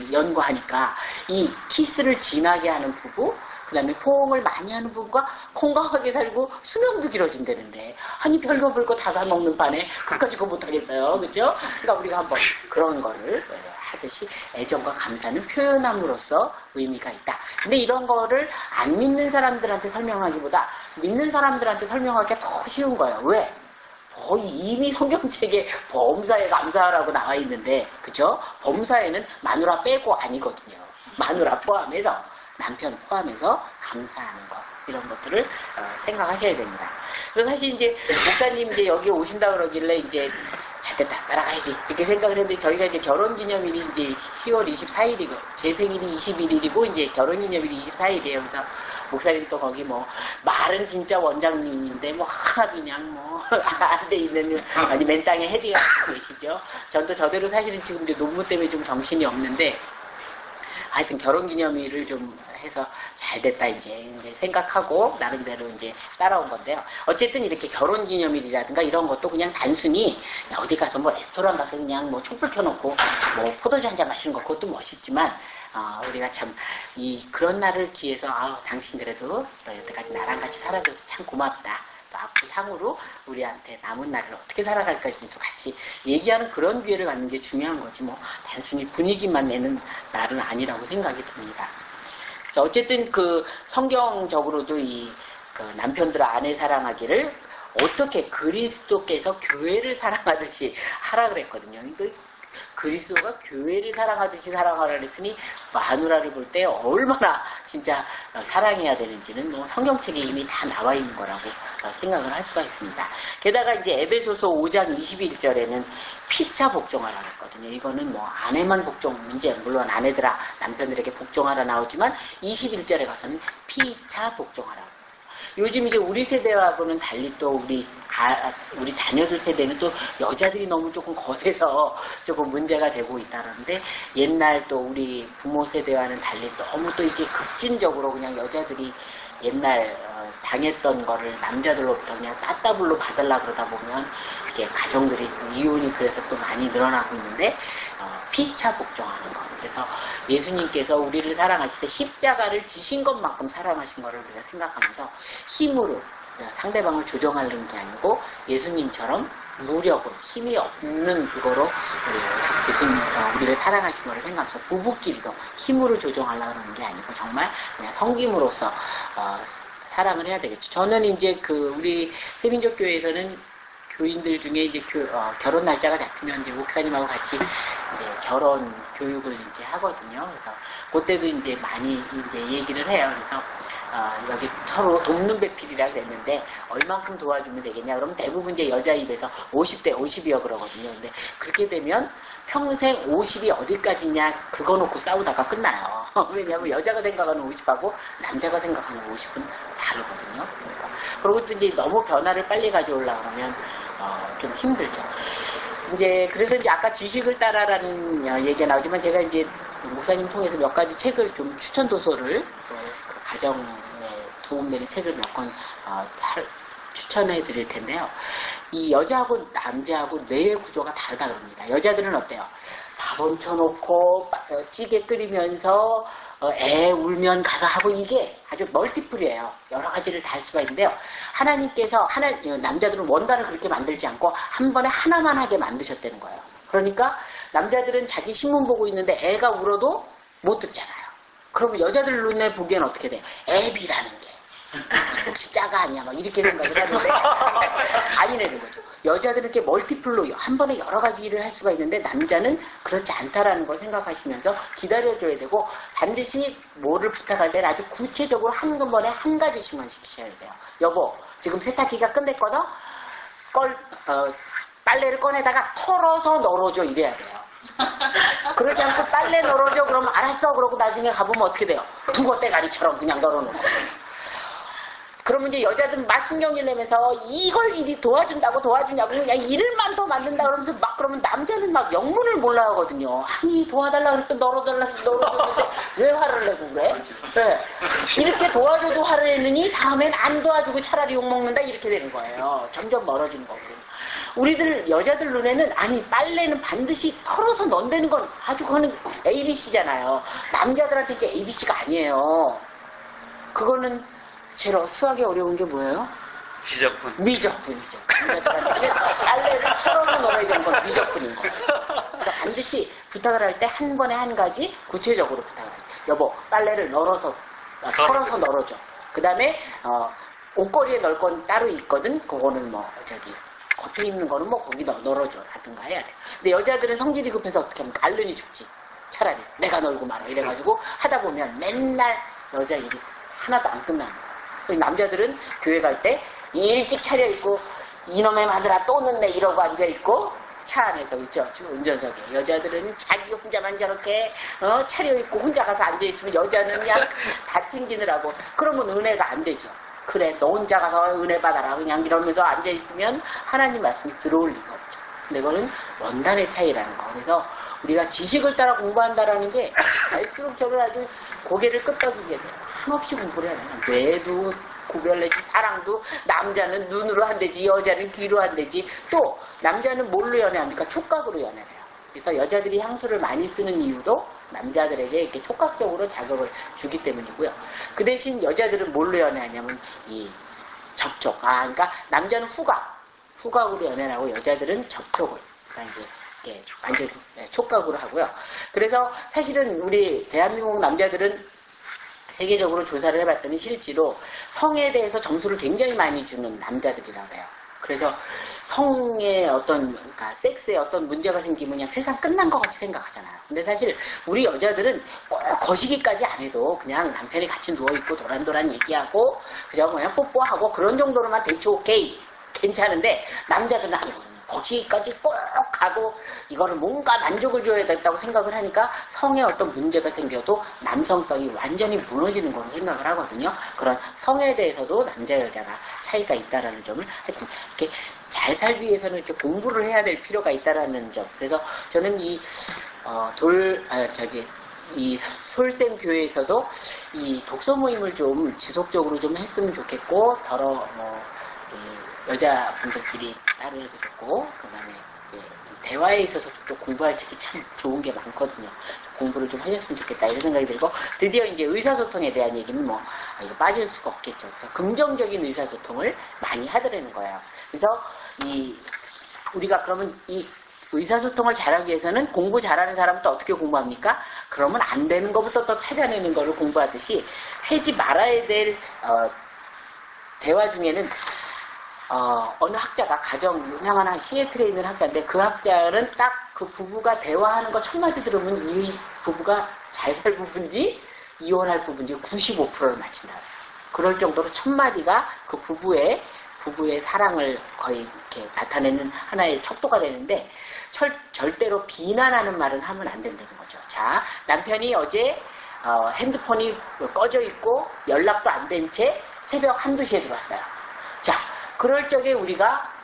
연구하니까 이 키스를 진하게 하는 부부 그 다음에 포옹을 많이 하는 부부가 건강하게 살고 수명도 길어진다는데 아니 별거 별거 다 먹는 반에 그까지 그거 못하겠어요. 그죠? 그러니까 우리가 한번 그런 거를 하듯이 애정과 감사는 표현함으로써 의미가 있다. 근데 이런 거를 안 믿는 사람들한테 설명하기보다 믿는 사람들한테 설명하기가 더 쉬운 거예요. 왜? 이미 성경책에 범사에 감사하라고 나와 있는데 그죠? 범사에는 마누라 빼고 아니거든요. 마누라 포함해서 남편 포함해서 감사하는 것 이런 것들을 생각하셔야 됩니다. 그래서 사실 이제 목사님 이제 여기 오신다 그러길래 이제 잘됐다 따라가야지 이렇게 생각을 했는데 저희가 이제 결혼기념일이 이제 10월 24일이고 제 생일이 21일이고 이제 결혼기념일이 24일이에요. 그래서 목사님 또 거기 뭐 말은 진짜 원장님인데 뭐 그냥 뭐 안 돼 있는 아니 맨 땅에 헤디가 계시죠. 전 또 저대로 사실은 지금 이제 농구 때문에 좀 정신이 없는데 하여튼 결혼기념일을 좀 해서 잘 됐다 이제 생각하고 나름대로 이제 따라온 건데요. 어쨌든 이렇게 결혼기념일이라든가 이런 것도 그냥 단순히 어디 가서 뭐 레스토랑 가서 그냥 뭐 촛불 켜놓고 뭐 포도주 한잔 마시는 거 그것도 멋있지만 우리가 참 그런 날을 기해서 당신 그래도 너 여태까지 나랑 같이 살아줘서 참 고맙다. 또 앞으로 향후로 우리한테 남은 날을 어떻게 살아갈까지도 같이 얘기하는 그런 기회를 갖는 게 중요한 거지 뭐 단순히 분위기만 내는 날은 아니라고 생각이 듭니다. 어쨌든 그 성경적으로도 그 남편들 아내 사랑하기를 어떻게 그리스도께서 교회를 사랑하듯이 하라 그랬거든요. 그리스도가 교회를 사랑하듯이 사랑하라 그랬으니 마누라를 볼 때 얼마나 진짜 사랑해야 되는지는 뭐 성경책에 이미 다 나와 있는 거라고 생각을 할 수가 있습니다. 게다가 이제 에베소서 5장 21절에는 피차 복종하라 그랬거든요. 이거는 뭐 아내만 복종인지 물론 아내들아 남편들에게 복종하라 나오지만 21절에 가서는 피차 복종하라. 요즘 이제 우리 세대하고는 달리 또 우리 자녀들 세대는 또 여자들이 너무 조금 거세서 조금 문제가 되고 있다는데 옛날 또 우리 부모 세대와는 달리 너무 또 이게 급진적으로 그냥 여자들이 옛날 당했던 거를 남자들로부터 그냥 따따블로 받으려고 그러다 보면 이제 가정들이 이혼이 그래서 또 많이 늘어나고 있는데 피차 복종하는 거. 그래서 예수님께서 우리를 사랑하실 때 십자가를 지신 것만큼 사랑하신 거를 우리가 생각하면서 힘으로 상대방을 조정하려는 게 아니고 예수님처럼 무력으로 힘이 없는 그거로 우리를 사랑하신 거를 생각해서 부부끼리도 힘으로 조정하려고 하는 게 아니고 정말 그냥 성김으로써 사랑을 해야 되겠죠. 저는 이제 우리 세민족 교회에서는 교인들 중에 이제 결혼 날짜가 잡히면 이제 목사님하고 같이 이제 결혼 교육을 이제 하거든요. 그래서 그때도 이제 많이 이제 얘기를 해요. 그래서 여기 서로 돕는 배필이라 그랬는데 얼만큼 도와주면 되겠냐 그러면 대부분 이제 여자 입에서 50대 50이요 그러거든요. 근데 그렇게 되면 평생 50이 어디까지냐 그거 놓고 싸우다가 끝나요. 왜냐하면 여자가 생각하는 50하고 남자가 생각하는 50은 다르거든요. 그리고 또 이제 너무 변화를 빨리 가져오려고 하면 좀 힘들죠. 이제 그래서 이제 아까 지식을 따라라는 얘기가 나오지만 제가 이제 목사님 통해서 몇 가지 책을 좀 추천 도서를 가정에 도움되는 책을 몇 권 추천해 드릴 텐데요. 이 여자하고 남자하고 뇌의 구조가 다르다 그럽니다. 여자들은 어때요? 밥 얹혀놓고 찌개 끓이면서 애 울면 가서 하고 이게 아주 멀티플이에요. 여러 가지를 다 할 수가 있는데요. 하나님께서 남자들은 원단을 그렇게 만들지 않고 한 번에 하나만 하게 만드셨다는 거예요. 그러니까 남자들은 자기 신문 보고 있는데 애가 울어도 못 듣잖아요. 그러면 여자들 눈에 보기엔 어떻게 돼요? 애비라는 게 혹시 짜가 아니야 막 이렇게 생각을 하는데 아니라는 거죠. 여자들은 이렇게 멀티플로 한 번에 여러 가지 일을 할 수가 있는데 남자는 그렇지 않다라는 걸 생각하시면서 기다려줘야 되고 반드시 뭐를 부탁할 때는 아주 구체적으로 한 번에 한 가지씩만 시키셔야 돼요. 여보 지금 세탁기가 끝냈거든? 빨래를 꺼내다가 털어서 널어줘 이래야 돼요. 그러지 않고 빨래 널어줘 그러면 알았어 그러고 나중에 가보면 어떻게 돼요? 북어대가리처럼 그냥 널어놓고 그러면 이제 여자들은 막 신경질 내면서 이걸 일이 도와주냐고 그냥 일을만 더 만든다 그러면서 막 그러면 남자는 막 영문을 몰라 하거든요. 아니 도와달라 그랬더니 널어줬는데 왜 화를 내고 그래? 네. 이렇게 도와줘도 화를 내느니 다음엔 안 도와주고 차라리 욕먹는다 이렇게 되는 거예요. 점점 멀어지는 거고. 우리들 여자들 눈에는 아니 빨래는 반드시 털어서 넣는다는 건 아주 그거는 ABC잖아요. 남자들한테 이게 ABC가 아니에요. 그거는 제일 수학이 어려운 게 뭐예요? 미적분이죠. 빨래를 털어서 넣어야 되는 건 미적분인 거예요. 그러니까 반드시 부탁을 할 때 한 번에 한 가지 구체적으로 부탁을 해요. 여보 빨래를 털어서 널어줘. 그 다음에 옷걸이에 넣을 건 따로 있거든. 그거는 겉에 입는 거는 거기 널어줘 라든가 해야 돼. 근데 여자들은 성질이 급해서 어떻게 하면 갈르니 죽지. 차라리 내가 널고 말아 이래가지고 하다 보면 맨날 여자 일이 하나도 안 끝나는 거야. 남자들은 교회 갈 때 일찍 차려입고 이놈의 마누라 또 늦네 이러고 앉아있고 차 안에서 있죠. 운전석에. 여자들은 자기 혼자만 저렇게 차려입고 혼자 가서 앉아있으면 여자는 그냥 다 챙기느라고 그러면 은혜가 안 되죠. 그래 너 혼자 가서 은혜 받아라 그냥 이러면서 앉아있으면 하나님 말씀이 들어올 리가 없죠. 근데 그거는 원단의 차이라는 거. 그래서 우리가 지식을 따라 공부한다라는 게 갈수록 저를 아주 고개를 끄덕이게 돼요. 한없이 공부를 해야 돼요. 뇌도 구별내지 사랑도 남자는 눈으로 한대지 여자는 귀로 한대지 또 남자는 뭘로 연애합니까? 촉각으로 연애해요. 그래서 여자들이 향수를 많이 쓰는 이유도 남자들에게 이렇게 촉각적으로 자극을 주기 때문이고요. 그 대신 여자들은 뭘로 연애하냐면 이 접촉. 그러니까 남자는 후각으로 연애를 하고 여자들은 접촉을. 그러니까 이제 이렇게 완전 촉각으로 하고요. 그래서 사실은 우리 대한민국 남자들은 세계적으로 조사를 해봤더니 실제로 성에 대해서 점수를 굉장히 많이 주는 남자들이라고 해요. 그래서 성의 그러니까 섹스에 어떤 문제가 생기면 그냥 세상 끝난 것 같이 생각하잖아요. 근데 사실 우리 여자들은 꼭 거시기까지 안 해도 그냥 남편이 같이 누워있고 도란도란 얘기하고 그냥 뽀뽀하고 그런 정도로만 대체 오케이. 괜찮은데 남자들은 아니거든요. 거기까지 꼭 가고 이거를 뭔가 만족을 줘야 된다고 생각을 하니까 성에 어떤 문제가 생겨도 남성성이 완전히 무너지는 걸로 생각을 하거든요. 그런 성에 대해서도 남자 여자가 차이가 있다라는 점을 하여튼 이렇게 잘 살기 위해서는 이렇게 공부를 해야 될 필요가 있다라는 점. 그래서 저는 이 솔샘 교회에서도 이 독서 모임을 좀 지속적으로 좀 했으면 좋겠고 여자분들끼리 따로 해도 좋고, 그 다음에 이제 대화에 있어서 또 공부할 책이 참 좋은 게 많거든요. 공부를 좀 하셨으면 좋겠다 이런 생각이 들고 드디어 이제 의사소통에 대한 얘기는 뭐 이거 빠질 수가 없겠죠. 그래서 긍정적인 의사소통을 많이 하더라는 거예요. 그래서 우리가 그러면 이 의사소통을 잘하기 위해서는 공부 잘하는 사람은 또 어떻게 공부합니까? 그러면 안 되는 것부터 또 찾아내는 거를 공부하듯이 하지 말아야 될 대화 중에는 어느 학자가 가정 유명한 시애틀에 있는 학자인데 그 학자는 딱 그 부부가 대화하는 거 첫 마디 들으면 이 부부가 잘 살 부부인지 이혼할 부부인지 95%를 맞힌다. 그럴 정도로 첫 마디가 그 부부의 사랑을 거의 이렇게 나타내는 하나의 척도가 되는데 절대로 비난하는 말은 하면 안 된다는 거죠. 자, 남편이 어제 핸드폰이 꺼져 있고 연락도 안 된 채 새벽 1~2시에 들어왔어요. 자, 그럴 적에 우리가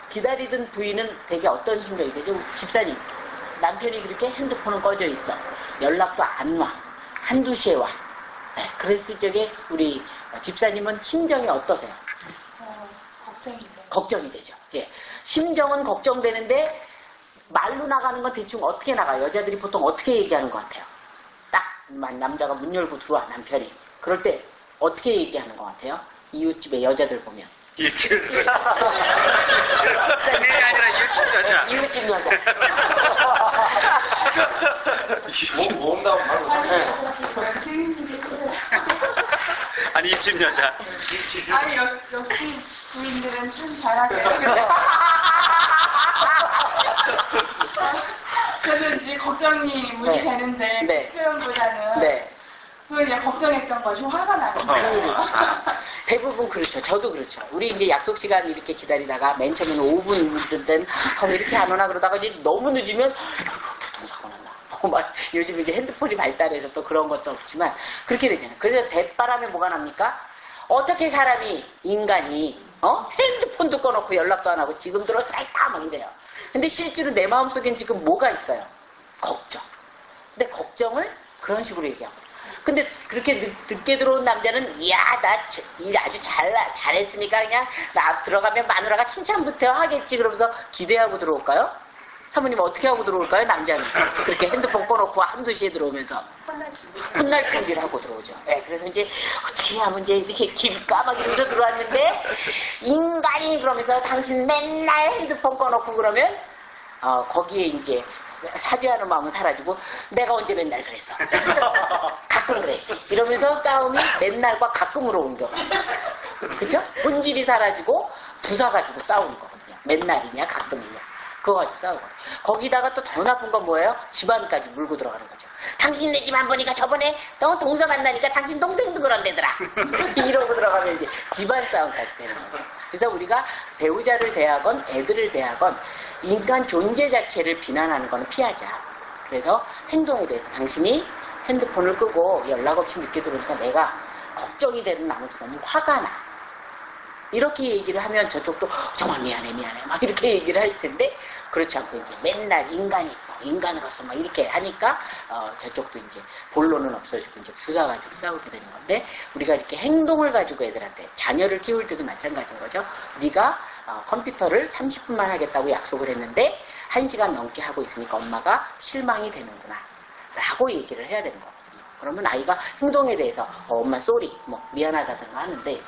기다리던 부인은 되게 어떤 심정이 되죠? 집사님, 남편이 그렇게 핸드폰은 꺼져 있어. 연락도 안 와. 1~2시에 와. 네, 그랬을 적에 우리 집사님은 심정이 어떠세요? 걱정이 되죠. 예. 심정은 걱정되는데 말로 나가는 건 대충 어떻게 나가요? 여자들이 보통 어떻게 얘기하는 것 같아요? 딱 남자가 문 열고 들어와 남편이. 그럴 때 어떻게 얘기하는 것 같아요? 이웃집에 여자들 보면. 이웃집 여자. 아니라 이웃집 여자. 이웃집 여자. 모은다고 바로 아니 이웃집 여자. 아니 역시 부인들은 참 잘하게. 저는 이제 걱정이 무지 네. 되는데 네. 그 표현보다는 네. 그 이제 걱정했던 것이 화가 나거든요. 대부분 그렇죠. 저도 그렇죠. 우리 이제 약속 시간 이렇게 기다리다가 맨 처음에는 5분 된 왜 이렇게 안 오나 그러다가 이제 너무 늦으면 교통사고 났나. 막 요즘 이제 핸드폰이 발달해서 또 그런 것도 없지만 그렇게 되잖아요. 그래서 대바람에 뭐가 납니까? 어떻게 사람이 인간이 핸드폰도 꺼놓고 연락도 안 하고 지금 들어살까 막 이래요. 근데 실제로 내 마음속엔 지금 뭐가 있어요? 걱정. 근데 걱정을 그런 식으로 얘기하고. 근데 그렇게 늦게 들어온 남자는 나 일 아주 잘했으니까 그냥 나 들어가면 마누라가 칭찬부터 하겠지 그러면서 기대하고 들어올까요? 사모님 어떻게 하고 들어올까요? 남자는 그렇게 핸드폰 꺼놓고 1~2시에 들어오면서 혼날 준비를 하고 들어오죠. 네, 그래서 이제 어떻게 하면 이제 이렇게 길까 막 이러면서 들어왔는데 인간이 그러면서 당신 맨날 핸드폰 꺼놓고 그러면 거기에 이제 사죄하는 마음은 사라지고 내가 언제 맨날 그랬어. 가끔 그랬지. 이러면서 싸움이 맨날과 가끔으로 옮겨. 그죠? 본질이 사라지고 부사 가지고 싸우는 거거든요. 맨날이냐 가끔이냐. 그거 가지고 싸우고. 거기다가 또 더 나쁜 건 뭐예요? 집안까지 물고 들어가는 거죠. 당신 내 집 안 보니까 저번에 너 동서 만나니까 당신 동생도 그런데더라. 이러고 들어가면 이제 집안 싸움까지 되는 거죠. 그래서 우리가 배우자를 대하건 애들을 대하건 인간 존재 자체를 비난하는 거는 피하자. 그래서 행동에 대해서 당신이 핸드폰을 끄고 연락 없이 늦게 들어오니까 내가 걱정이 되는 나머지 너무 화가 나. 이렇게 얘기를 하면 저쪽도 정말 미안해 막 이렇게 얘기를 할 텐데 그렇지 않고 이제 맨날 인간으로서 막 이렇게 하니까 저쪽도 이제 본론은 없어지고 이제 부사 가지고 싸우게 되는 건데 우리가 이렇게 행동을 가지고 애들한테 자녀를 키울 때도 마찬가지인 거죠. 네가 컴퓨터를 30분만 하겠다고 약속을 했는데 1시간 넘게 하고 있으니까 엄마가 실망이 되는구나 라고 얘기를 해야 되는 거거든요. 그러면 아이가 행동에 대해서 엄마 쏘리 미안하다든가 하는데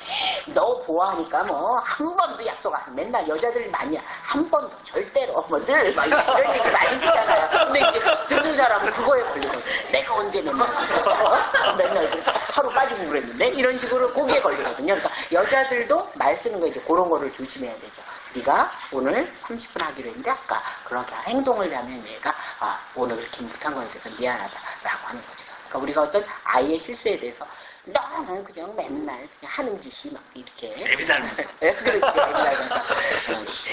너 보아하니까 한 번도 약속 안 해. 맨날 여자들 많이 한 번도 절대로 늘 막 이런 얘기 많이 듣잖아요. 근데 이제 듣는 사람은 그거에 걸리거든. 내가 언제 맨날 하루 빠지고 그랬는데 이런 식으로 거기에 걸리거든요. 그러니까 여자들도 말 쓰는 거 이제 그런 거를 조심해야 되죠. 네가 오늘 30분 하기로 했는데 아까 그렇게 행동을 하면 얘가 오늘 그렇게 못한 거에 대해서 미안하다라고 하는 거죠. 그러니까 우리가 어떤 아이의 실수에 대해서 너는 그냥 맨날 그냥 하는 짓이 막 이렇게 그렇지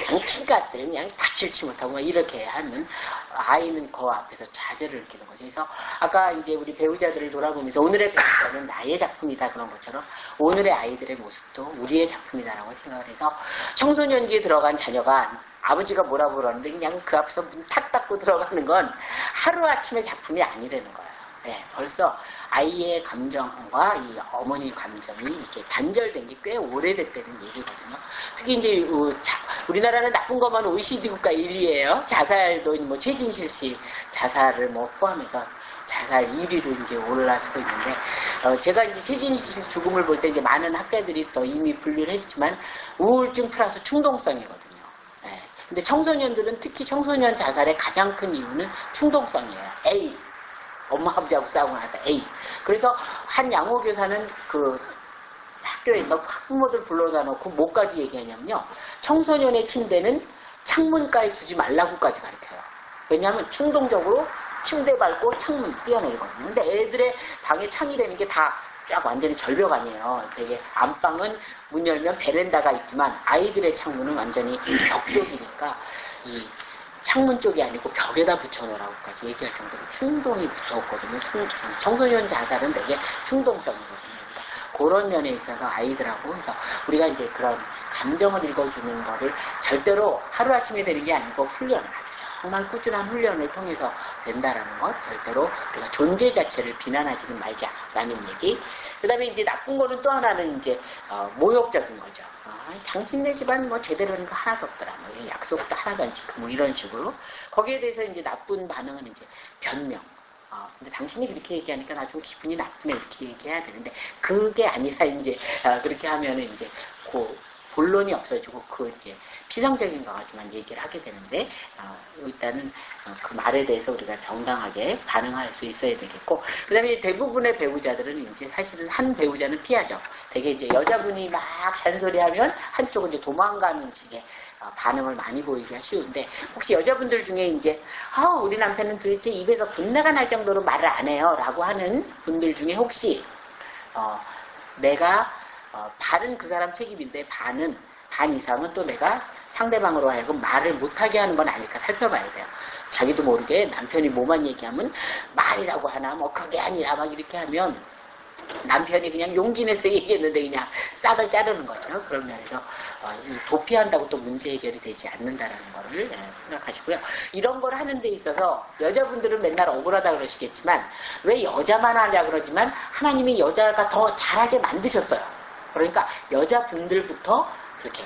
장치같들 그냥 다칠치 못하고 막 이렇게 하면 아이는 그 앞에서 좌절을 느끼는 거죠. 그래서 아까 이제 우리 배우자들을 돌아보면서 오늘의 배우자는 나의 작품이다 그런 것처럼 오늘의 아이들의 모습도 우리의 작품이다라고 생각을 해서 청소년기에 들어간 자녀가 아버지가 뭐라고 그러는데 그냥 그 앞에서 문 탁 닫고 들어가는 건 하루아침의 작품이 아니라는 거예요. 네, 벌써 아이의 감정과 이 어머니의 감정이 이렇게 단절된 게 꽤 오래됐다는 얘기거든요. 특히 이제 우리나라는 나쁜 것만 OECD 국가 1위예요. 자살도 뭐 최진실 씨 자살을 뭐 포함해서 자살 1위로 이제 올라서고 있는데, 제가 이제 최진실 죽음을 볼 때 이제 많은 학자들이 또 이미 분류를 했지만 우울증 플러스 충동성이거든요. 네. 근데 청소년들은 특히 청소년 자살의 가장 큰 이유는 충동성이에요. A. 엄마 아버지하고 싸우고 나서 A. 그래서 한 양호교사는 그 학교에서 학부모들 불러다 놓고 뭐까지 얘기하냐면요. 청소년의 침대는 창문가에 두지 말라고까지 가르쳐요. 왜냐하면 충동적으로 침대 밟고 창문 뛰어내리거든요. 근데 애들의 방에 창이라는 게 다 쫙 완전히 절벽 아니에요. 되게 안방은 문 열면 베란다가 있지만 아이들의 창문은 완전히 벽 쪽이니까 이 창문 쪽이 아니고 벽에다 붙여놓으라고까지 얘기할 정도로 충동이 무서웠거든요. 청소년 자살은 되게 충동성이거든요. 그러니까 그런 면에 있어서 아이들하고 해서 우리가 이제 그런 감정을 읽어주는 거를 절대로 하루아침에 되는 게 아니고 훈련을 하죠. 정말 꾸준한 훈련을 통해서 된다라는 것, 절대로 우리가 존재 자체를 비난하지는 말자라는 얘기. 그 다음에 이제 나쁜 거는 또 하나는 이제 모욕적인 거죠. 당신네 집안 뭐 제대로 하는 거 하나도 없더라. 뭐 이런 약속도 하나도 안 지키고 뭐 이런 식으로. 거기에 대해서 이제 나쁜 반응은 이제 변명. 근데 당신이 그렇게 얘기하니까 나 좀 기분이 나쁘네 이렇게 얘기해야 되는데 그게 아니라 이제 그렇게 하면은 이제 본론이 없어지고 그 이제 피상적인 거 가지고만 얘기를 하게 되는데 일단은 그 말에 대해서 우리가 정당하게 반응할 수 있어야 되겠고, 그다음에 대부분의 배우자들은 이제 사실은 한 배우자는 피하죠. 되게 이제 여자분이 막 잔소리하면 한쪽은 이제 도망가는 식의 반응을 많이 보이기가 쉬운데, 혹시 여자분들 중에 이제 우리 남편은 도대체 입에서 분내가 날 정도로 말을 안 해요라고 하는 분들 중에 혹시 내가 반은 그 사람 책임인데 반 이상은 또 내가 상대방으로 하여금 말을 못하게 하는 건 아닐까 살펴봐야 돼요. 자기도 모르게 남편이 뭐만 얘기하면 말이라고 하나 뭐 그게 아니라 막 이렇게 하면 남편이 그냥 용기 내서 얘기했는데 그냥 싹을 자르는 거죠. 그런 면에서 도피한다고 또 문제 해결이 되지 않는다라는 거를 생각하시고요. 이런 걸 하는 데 있어서 여자분들은 맨날 억울하다 그러시겠지만 왜 여자만 하냐 그러지만 하나님이 여자가 더 잘하게 만드셨어요. 그러니까 여자분들부터 그렇게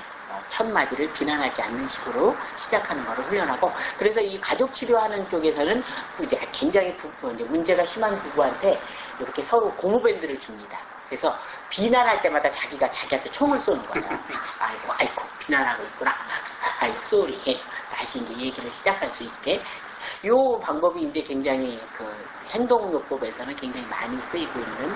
첫 마디를 비난하지 않는 식으로 시작하는 것을 훈련하고, 그래서 이 가족 치료하는 쪽에서는 이제 굉장히 이제 문제가 심한 부부한테 이렇게 서로 고무밴드를 줍니다. 그래서 비난할 때마다 자기가 자기한테 총을 쏘는 거예요. 아이고 비난하고 있구나. 아이고 쏘리. 다시 이제 얘기를 시작할 수 있게. 요 방법이 이제 굉장히 그 행동요법에서는 굉장히 많이 쓰이고 있는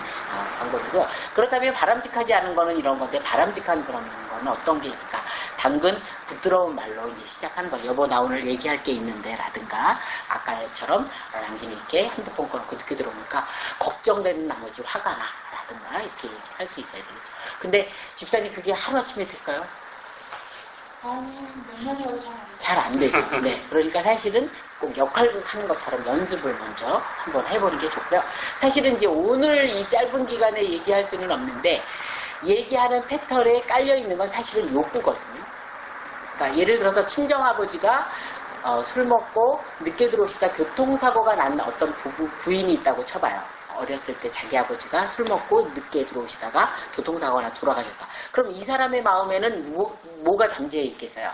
방법이고, 그렇다면 바람직하지 않은 거는 이런 건데, 바람직한 그런 거는 어떤 게 있을까? 당근 부드러운 말로 이제 시작하는 거. 여보 나 오늘 얘기할 게 있는데 라든가, 아까처럼 남편이 이렇게 핸드폰 꺼놓고 늦게 들어오니까 걱정되는 나머지 화가 나 라든가 이렇게 얘기할 수 있어야 되겠죠. 근데 집사님 그게 하루아침에 될까요? 몇 년이라도 잘 안 되죠. 네. 그러니까 사실은 꼭 역할 하는 것처럼 연습을 먼저 한번 해보는 게 좋고요. 사실은 이제 오늘 이 짧은 기간에 얘기할 수는 없는데, 얘기하는 패턴에 깔려있는 건 사실은 욕구거든요. 그러니까 예를 들어서 친정아버지가 술 먹고 늦게 들어오시다 교통사고가 난 어떤 부인이 있다고 쳐봐요. 어렸을 때 자기 아버지가 술 먹고 늦게 들어오시다가 교통사고가 나 돌아가셨다. 그럼 이 사람의 마음에는 뭐가 잠재해 있겠어요?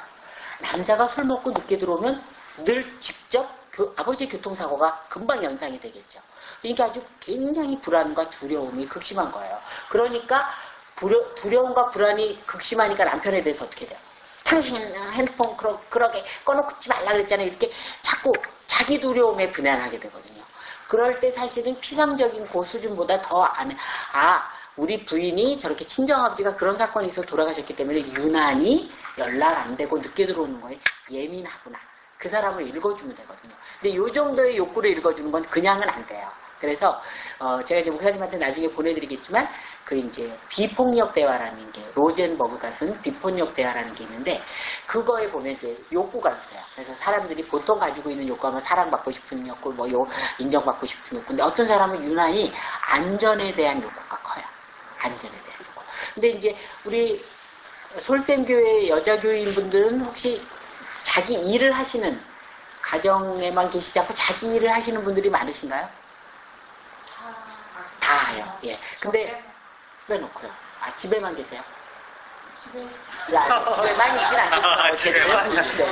남자가 술 먹고 늦게 들어오면 늘 직접 아버지의 교통사고가 금방 연상이 되겠죠. 그러니까 아주 굉장히 불안과 두려움이 극심한 거예요. 그러니까 두려움과 불안이 극심하니까 남편에 대해서 어떻게 돼요? 당신 핸드폰 그렇게 꺼놓지 말라 그랬잖아요. 이렇게 자꾸 자기 두려움에 분해하게 되거든요. 그럴 때 사실은 피상적인 그 수준보다 더 우리 부인이 저렇게 친정아버지가 그런 사건이 있어 돌아가셨기 때문에 유난히 연락 안 되고 늦게 들어오는 거에 예민하구나. 그 사람을 읽어주면 되거든요. 근데 이 정도의 욕구를 읽어주는 건 그냥은 안 돼요. 그래서 제가 이제 목사님한테 나중에 보내드리겠지만 그 이제 비폭력 대화라는 게 로젠버그가 쓴 비폭력 대화라는 게 있는데, 그거에 보면 이제 욕구가 있어요. 그래서 사람들이 보통 가지고 있는 욕구하면 사랑받고 싶은 욕구, 인정받고 싶은 욕구. 근데 어떤 사람은 유난히 안전에 대한 욕구가 커요. 안전에 대한 욕구. 근데 이제 우리 솔샘교회 여자 교인분들은 혹시 자기 일을 하시는, 가정에만 계시지 않고 자기 일을 하시는 분들이 많으신가요? 다요. 예. 근데 빼놓고요. 아, 집에만 계세요? 집에 집에만 있진 않겠어요.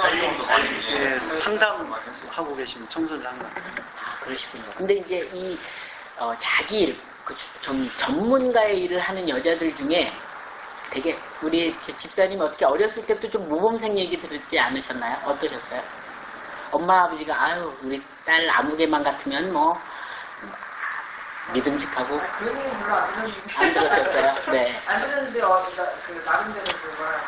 네. 예, 상담하고 계시면 청소년 상담. 아, 그러시군요. 근데 이제 이 자기 일, 전문가의 일을 하는 여자들 중에 되게 우리 집사님 어떻게 어렸을 때부터 좀 모범생 얘기 들었지 않으셨나요? 어떠셨어요? 엄마 아버지가 아유 우리 딸 아무개만 같으면 뭐 믿음직하고 그런 얘기 별로 안 들었는데. 안 들었었어요? 네. 안 들었는데 그 나름대로 그거랑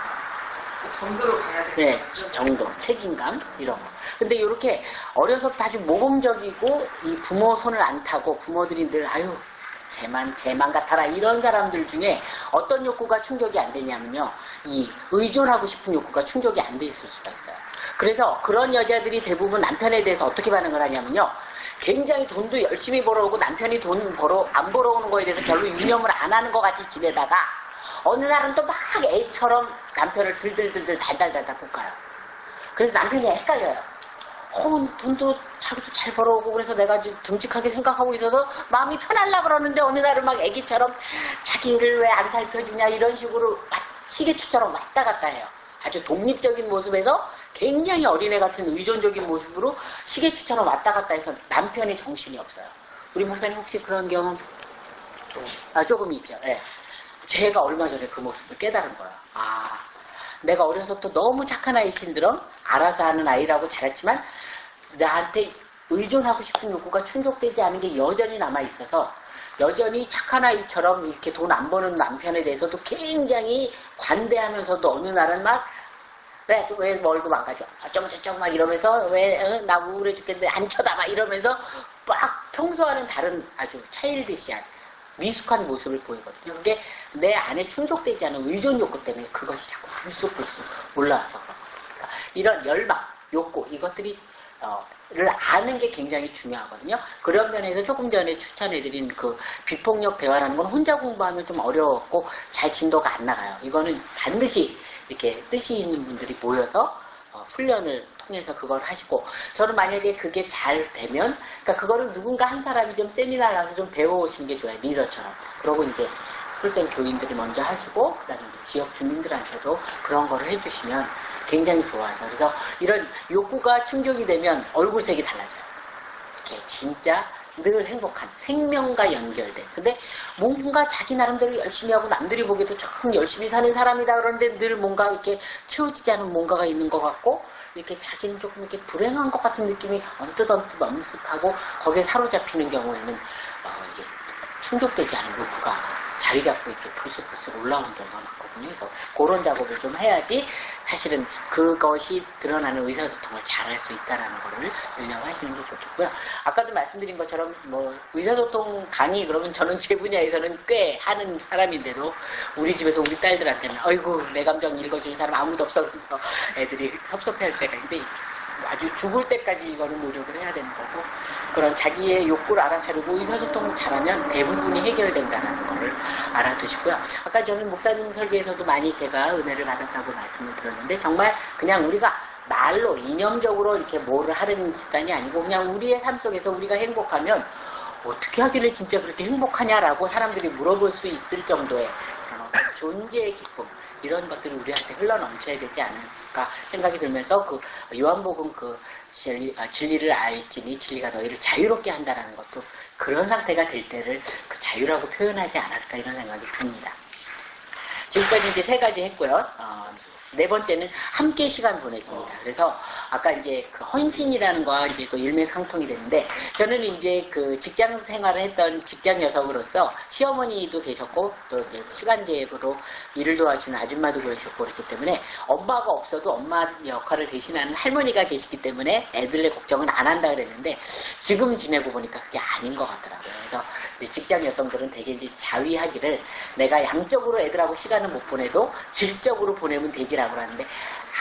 정도로 가야 돼. 네, 정도, 책임감 이런 거. 근데 이렇게 어려서부터 아주 모범적이고 이 부모 손을 안 타고 부모들이 늘 아유 쟤만 같아라 이런 사람들 중에 어떤 욕구가 충족이 안 되냐면요, 이 의존하고 싶은 욕구가 충족이 안 돼 있을 수가 있어요. 그래서 그런 여자들이 대부분 남편에 대해서 어떻게 반응을 하냐면요, 굉장히 돈도 열심히 벌어오고 남편이 돈 안 벌어오는 거에 대해서 별로 유념을 안 하는 것 같이 지내다가 어느 날은 또 막 애처럼 남편을 들들들들 달달달달 볶아요. 그래서 남편이 헷갈려요. 돈도 자기도 잘 벌어오고 그래서 내가 아주 듬직하게 생각하고 있어서 마음이 편하려고 그러는데 어느 날은 막 애기처럼 자기를 왜 안 살펴주냐 이런 식으로 시계추처럼 왔다 갔다 해요. 아주 독립적인 모습에서 굉장히 어린애 같은 의존적인 모습으로 시계추처럼 왔다 갔다 해서 남편이 정신이 없어요. 우리 목사님 혹시 그런 경험? 조금 있죠. 네. 제가 얼마 전에 그 모습을 깨달은 거야. 아, 내가 어려서부터 너무 착한 아이 신드롬, 알아서 하는 아이라고 잘했지만 나한테 의존하고 싶은 욕구가 충족되지 않은 게 여전히 남아있어서 여전히 착한 아이처럼 이렇게 돈 안 버는 남편에 대해서도 굉장히 관대하면서도 어느 날은 막 왜 뭘도 안 가져? 어쩌고저쩌고 막 이러면서 나 우울해 죽겠는데 안 쳐다 막 이러면서 막 평소와는 다른 아주 차일드시한 미숙한 모습을 보이거든요. 그게 내 안에 충족되지 않은 의존 욕구 때문에 그것이 자꾸 불쑥불쑥 올라와서 그렇거든요. 그러니까 이런 열망, 욕구 이것들이 를 아는 게 굉장히 중요하거든요. 그런 면에서 조금 전에 추천해드린 그 비폭력 대화라는 건 혼자 공부하면 좀 어려웠고 잘 진도가 안 나가요. 이거는 반드시 이렇게 뜻이 있는 분들이 모여서 훈련을 통해서 그걸 하시고, 저는 만약에 그게 잘 되면, 그러니까 그거를 누군가 한 사람이 좀 세미나 가서 좀 배워오시는 게 좋아요. 리더처럼. 그러고 이제 출생 교인들이 먼저 하시고, 그 다음에 지역 주민들한테도 그런 거를 해주시면 굉장히 좋아서. 그래서 이런 욕구가 충족이 되면 얼굴색이 달라져요. 이렇게 진짜 늘 행복한 생명과 연결된. 근데 뭔가 자기 나름대로 열심히 하고 남들이 보기에도 좀 열심히 사는 사람이다 그러는데 늘 뭔가 이렇게 채워지지 않은 뭔가가 있는 것 같고, 이렇게 자기는 조금 이렇게 불행한 것 같은 느낌이 언뜻 엄습하고 거기에 사로잡히는 경우에는 이게 충족되지 않은 욕구가 자리 잡고 이렇게 불쑥불쑥 올라오는 경우가 많거든요. 그래서 그런 작업을 좀 해야지 사실은 그것이 드러나는 의사소통을 잘할 수 있다는 거를 연령하시는 게 좋겠고요. 아까도 말씀드린 것처럼 뭐 의사소통 강의 그러면 저는 제 분야에서는 꽤 하는 사람인데도 우리 집에서 우리 딸들한테는 어이구 내 감정 읽어주는 사람 아무도 없어 그래서 애들이 섭섭해할 때가 있는데 아주 죽을 때까지 이거는 노력을 해야 되는 거고, 그런 자기의 욕구를 알아차리고 의사소통을 잘하면 대부분이 해결된다는 거를 알아두시고요. 아까 저는 목사님 설교에서도 많이 제가 은혜를 받았다고 말씀을 드렸는데, 정말 그냥 우리가 말로 이념적으로 이렇게 뭐를 하는 집단이 아니고 그냥 우리의 삶 속에서 우리가 행복하면 어떻게 하길래 진짜 그렇게 행복하냐라고 사람들이 물어볼 수 있을 정도의 그런 어떤 존재의 기쁨, 이런 것들이 우리한테 흘러넘쳐야 되지 않을까 생각이 들면서 그 요한복음 그 진리를 알지니 진리가 너희를 자유롭게 한다라는 것도 그런 상태가 될 때를 그 자유라고 표현하지 않았을까 이런 생각이 듭니다. 지금까지 이제 3가지 했고요. 4번째는 함께 시간 보내줍니다. 그래서 아까 이제 그 헌신이라는 거와 이제 또 일맥상통이 되는데, 저는 이제 그 직장 생활을 했던 직장 여성으로서 시어머니도 계셨고 또 이제 시간제로 일을 도와주는 아줌마도 그러셨고 그렇기 때문에 엄마가 없어도 엄마 역할을 대신하는 할머니가 계시기 때문에 애들의 걱정은 안 한다 그랬는데, 지금 지내고 보니까 그게 아닌 것 같더라고요. 그래서 직장 여성들은 되게 이제 자위하기를 내가 양적으로 애들하고 시간을 못 보내도 질적으로 보내면 되지라고 하는데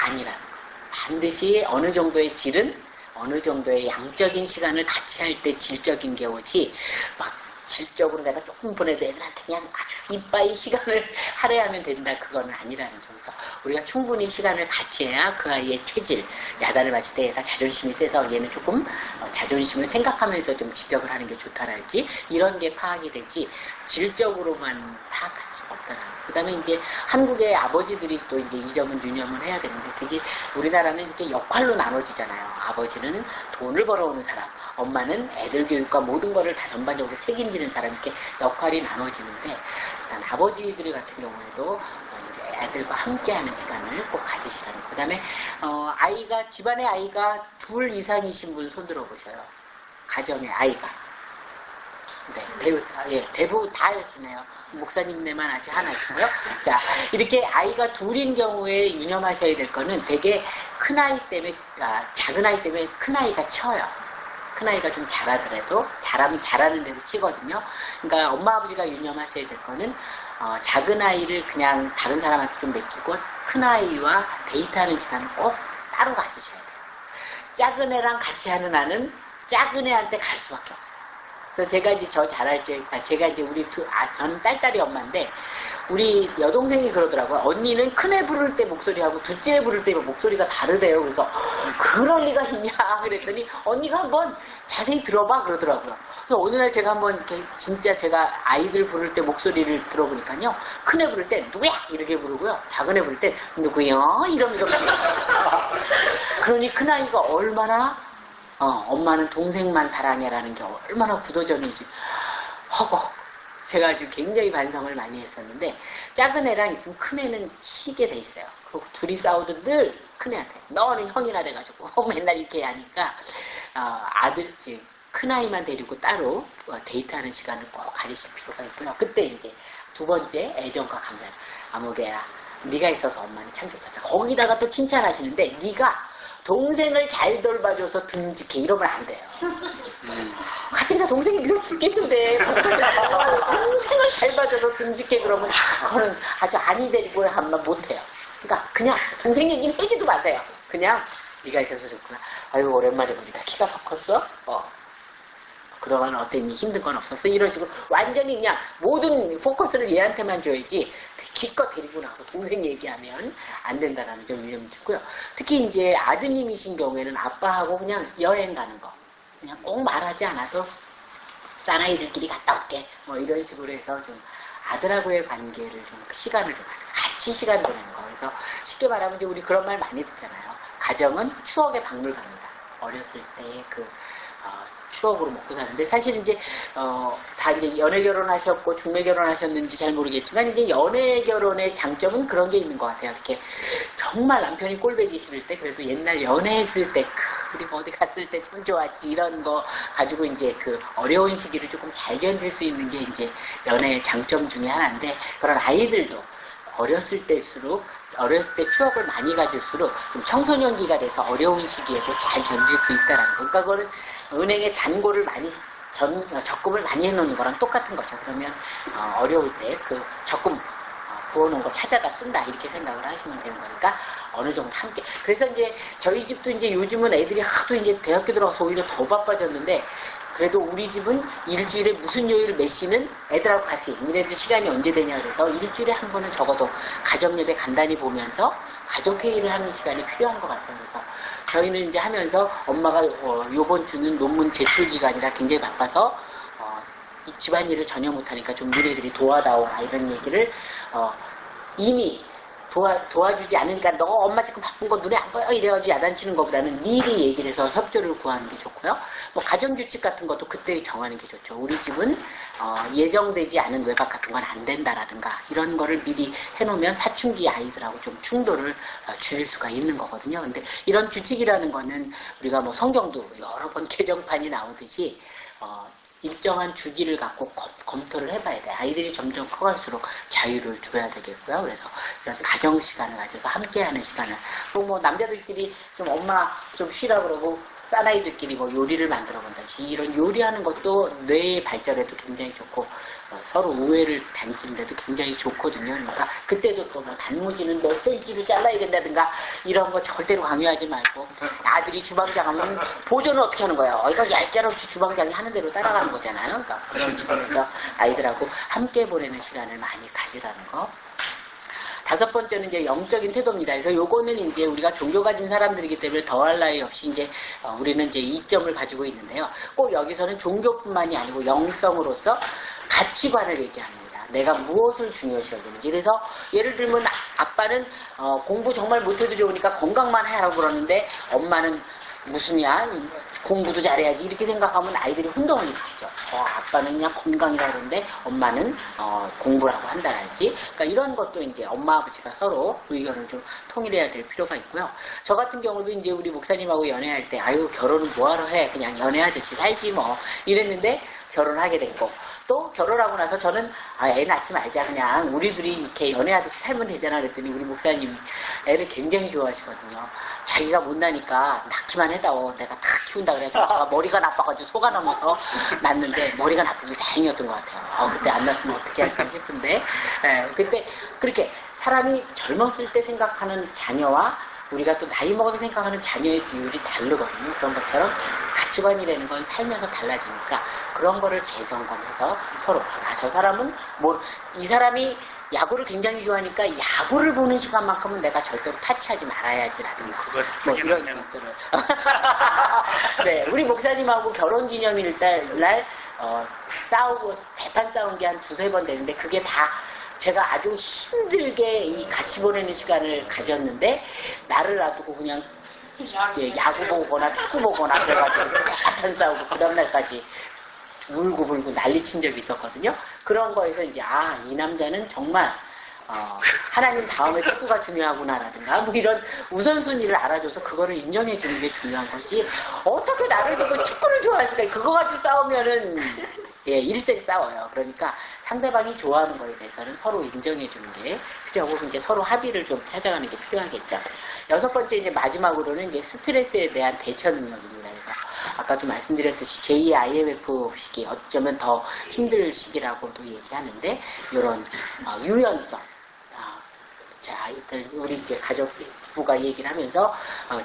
아니라는 거예요. 반드시 어느 정도의 질은 어느 정도의 양적인 시간을 같이 할 때 질적인 게 오지 막 질적으로 내가 조금 보내도 애들한테 그냥 아주 이빠이 시간을 할애하면 된다. 그건 아니라는 점에서 우리가 충분히 시간을 같이 해야 그 아이의 체질, 야단을 맞을 때 얘가 자존심이 세서 얘는 조금 자존심을 생각하면서 좀 지적을 하는 게 좋다랄지 이런 게 파악이 되지 질적으로만 파악할 수가 없다라는. 그 다음에 이제 한국의 아버지들이 또 이제 이 점은 유념을 해야 되는데 그게 우리나라는 이렇게 역할로 나눠지잖아요. 아버지는 돈을 벌어오는 사람, 엄마는 애들 교육과 모든 거를 다 전반적으로 책임지는 사람 이렇게 역할이 나눠지는데 일단 아버지들 같은 경우에도 애들과 함께하는 시간을 꼭 가지시라는. 그 다음에 아이가 집안의 아이가 둘 이상이신 분 손들어 보셔요. 가정의 아이가. 네, 대부분 다 하시네요. 목사님네만 아직 하나시고요. 자, 이렇게 아이가 둘인 경우에 유념하셔야 될 거는 되게 큰 아이 때문에, 작은 아이 때문에 큰 아이가 쳐요. 큰 아이가 좀 잘하더라도, 잘하면 잘하는 대로 치거든요. 그러니까 엄마 아버지가 유념하셔야 될 거는, 작은 아이를 그냥 다른 사람한테 좀 맡기고, 큰 아이와 데이트하는 시간을 꼭 따로 가지셔야 돼요. 작은 애랑 같이 하는 아는 작은 애한테 갈 수밖에 없어요. 그래서 제가 이제 제가 이제 저는 딸딸이 엄마인데, 우리 여동생이 그러더라고요. 언니는 큰애 부를 때 목소리하고 둘째 애 부를 때 목소리가 다르대요. 그래서 그럴 리가 있냐 그랬더니 언니가 한번 자세히 들어봐 그러더라고요. 그래서 어느 날 제가 한번 이렇게 진짜 제가 아이들 부를 때 목소리를 들어보니까요. 큰애 부를 때 누구야 이렇게 부르고요. 작은 애 부를 때 누구야 이러면서 그러니 큰아이가 얼마나 엄마는 동생만 사랑해라는 게 얼마나 굳어졌는지 하고 제가 아주 굉장히 반성을 많이 했었는데 작은 애랑 있으면 큰 애는 치게 돼 있어요. 그리고 둘이 싸우도 늘 큰 애한테 너는 형이나 돼가지고 맨날 이렇게 하니까 큰 아이만 데리고 따로 데이트하는 시간을 꼭 가지실 필요가 있고요. 그때 이제 두 번째 애정과 감사. 아무개야 네가 있어서 엄마는 참 좋겠다. 거기다가 또 칭찬하시는데 네가 동생을 잘 돌봐줘서 듬직해 이러면 안 돼요. 같은 동생이 이럴 수 있겠는데 동생을 잘 봐줘서 듬직해 그러면 그거는 아주 아니 데리고 하면 못해요. 그러니까 그냥 동생 얘기는 해지도 마세요. 그냥 네가 있어서 좋구나. 아유 오랜만에 보니까 키가 더 컸어? 그동안 어땠니? 힘든 건 없었어? 이런 식으로 완전히 그냥 모든 포커스를 얘한테만 줘야지 기껏 데리고 나서 동생 얘기하면 안 된다라는 점 유념이 듣고요. 특히 이제 아드님이신 경우에는 아빠하고 그냥 여행 가는 거 그냥 꼭 말하지 않아도 싼아이들끼리 갔다 올게 뭐 이런 식으로 해서 좀 아들하고의 관계를 좀 시간을 좀 같이 시간 보내는 거. 그래서 쉽게 말하면 이제 우리 그런 말 많이 듣잖아요. 가정은 추억의 박물관이다. 어렸을 때의 추억으로 먹고 사는데 사실 이제 다 이제 연애 결혼하셨고 중매 결혼하셨는지 잘 모르겠지만 이제 연애 결혼의 장점은 그런 게 있는 것 같아요. 이렇게 정말 남편이 꼴보기 싫을 때 그래도 옛날 연애했을 때 우리가 어디 갔을 때 참 좋았지 이런 거 가지고 이제 그 어려운 시기를 조금 잘 견딜 수 있는 게 이제 연애의 장점 중에 하나인데 그런 아이들도 어렸을 때 추억을 많이 가질수록 좀 청소년기가 돼서 어려운 시기에도 잘 견딜 수 있다라는 거. 그러니까 그거는 은행에 잔고를 많이 적금을 많이 해놓는 거랑 똑같은 거죠. 그러면 어려울 때 그 적금 부어놓은 거 찾아다 쓴다 이렇게 생각을 하시면 되는 거니까 어느 정도 함께. 그래서 이제 저희 집도 이제 요즘은 애들이 하도 이제 대학교 들어가서 오히려 더 바빠졌는데 그래도 우리 집은 일주일에 무슨 요일 몇 시는 애들하고 같이 니네들 시간이 언제 되냐 그래서 일주일에 한 번은 적어도 가정예배 간단히 보면서 가족회의를 하는 시간이 필요한 것 같아요. 그래서 저희는 이제 하면서 엄마가 요번 주는 논문 제출 기간이라 굉장히 바빠서 이 집안일을 전혀 못하니까 좀 니네들이 도와다오라 이런 얘기를 이미 도와주지 않으니까 너 엄마 지금 바쁜 거 눈에 안 보여 이래가지고 야단치는 것보다는 미리 얘기를 해서 협조를 구하는 게 좋고요. 뭐 가정규칙 같은 것도 그때 정하는 게 좋죠. 우리 집은 예정되지 않은 외박 같은 건 안 된다라든가 이런 거를 미리 해놓으면 사춘기 아이들하고 좀 충돌을 줄일 수가 있는 거거든요. 근데 이런 규칙이라는 거는 우리가 뭐 성경도 여러 번 개정판이 나오듯이 일정한 주기를 갖고 검토를 해봐야 돼. 아이들이 점점 커갈수록 자유를 줘야 되겠고요. 그래서 이런 가정 시간을 가져서 함께하는 시간을 뭐 남자들끼리 좀 엄마 좀 쉬라 그러고 사나이들끼리 뭐 요리를 만들어 본다든지 이런 요리하는 것도 뇌의 발전에도 굉장히 좋고 서로 우애를 다지는데도 굉장히 좋거든요. 그러니까 그때도 또 뭐 단무지는 몇 센치를 잘라야 된다든가 이런 거 절대로 강요하지 말고 아들이 주방장 하면 보조는 어떻게 하는 거예요? 이거 얄짤없이 주방장이 하는 대로 따라가는 거잖아요. 그러니까 그런 측면에서 아이들하고 함께 보내는 시간을 많이 가지라는 거. 5번째는 이제 영적인 태도입니다. 그래서 요거는 이제 우리가 종교 가진 사람들이기 때문에 더할 나위 없이 이제 우리는 이제 이점을 가지고 있는데요. 꼭 여기서는 종교뿐만이 아니고 영성으로서 가치관을 얘기합니다. 내가 무엇을 중요시 여기는지. 그래서 예를 들면 아빠는 공부 정말 못해도 좋으니까 건강만 하라고 그러는데 엄마는 무슨야 공부도 잘해야지 이렇게 생각하면 아이들이 혼동을 일으키죠. 아빠는 그냥 건강이라 그러는데 엄마는 공부라고 한다랄지. 그러니까 이런 것도 이제 엄마 아버지가 서로 의견을 좀 통일해야 될 필요가 있고요. 저 같은 경우도 이제 우리 목사님하고 연애할 때 아유 결혼은 뭐하러 해 그냥 연애하듯이 살지 뭐 이랬는데 결혼하게 됐고 또 결혼하고 나서 저는 애 낳지 말자 그냥 우리 둘이 이렇게 연애하듯이 살면 되잖아 그랬더니 우리 목사님이 애를 굉장히 좋아하시거든요. 자기가 못나니까 낳기만 해다오 내가 다 키운다 그래서 제가 머리가 나빠가지고 속아 넘어서 낳는데 머리가 나쁘기 다행이었던 것 같아요. 그때 안 낳았으면 어떻게 할까 싶은데 그때 그렇게 사람이 젊었을 때 생각하는 자녀와 우리가 또 나이 먹어서 생각하는 자녀의 비율이 다르거든요. 그런 것처럼 가치관이라는 건 살면서 달라지니까 그런 거를 재점검해서 서로 저 사람은 뭐 이 사람이 야구를 굉장히 좋아하니까 야구를 보는 시간만큼은 내가 절대로 타치하지 말아야지라든가 뭐 이런 것들을 네, 우리 목사님하고 결혼기념일 날 싸우고 대판 싸운 게 한 2-3번 되는데 그게 다 제가 아주 힘들게 이 같이 보내는 시간을 가졌는데 나를 놔두고 그냥 야구 보거나 축구 보거나 그래가지고 대판 싸우고 그 다음날까지 울고 불고 난리친 적이 있었거든요. 그런 거에서 이제 이 남자는 정말 하나님 다음에 축구가 중요하구나라든가 뭐 이런 우선순위를 알아줘서 그거를 인정해 주는 게 중요한 거지 어떻게 나를 두고 축구를 좋아할 수가 그거 가지고 싸우면은 일생 싸워요. 그러니까 상대방이 좋아하는 거에 대해서는 서로 인정해 주는 게 필요하고 이제 서로 합의를 좀 찾아가는 게 필요하겠죠. 6번째 이제 마지막으로는 이제 스트레스에 대한 대처 능력입니다. 그래서 아까도 말씀드렸듯이 제2의 IMF 시기 어쩌면 더 힘들 시기라고도 얘기하는데 이런 유연성. 자, 일단 우리 이제 가족부가 얘기를 하면서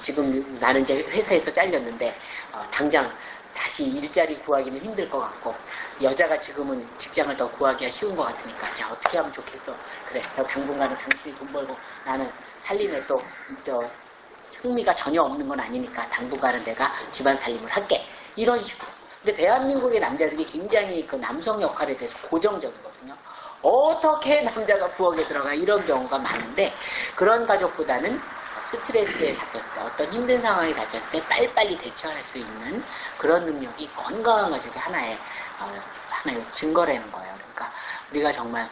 지금 나는 이제 회사에서 잘렸는데 당장 다시 일자리 구하기는 힘들 것 같고 여자가 지금은 직장을 더 구하기가 쉬운 것 같으니까 자 어떻게 하면 좋겠어. 그래 당분간은 당신이 돈 벌고 나는 살림에 또 흥미가 전혀 없는 건 아니니까 당분간은 내가 집안 살림을 할게. 이런 식으로. 근데 대한민국의 남자들이 굉장히 그 남성 역할에 대해서 고정적이거든요. 어떻게 남자가 부엌에 들어가 이런 경우가 많은데 그런 가족보다는 스트레스에 닥쳤을 때 어떤 힘든 상황에 닥쳤을 때 빨리빨리 대처할 수 있는 그런 능력이 건강한 가족의 하나의 증거라는 거예요. 그러니까 우리가 정말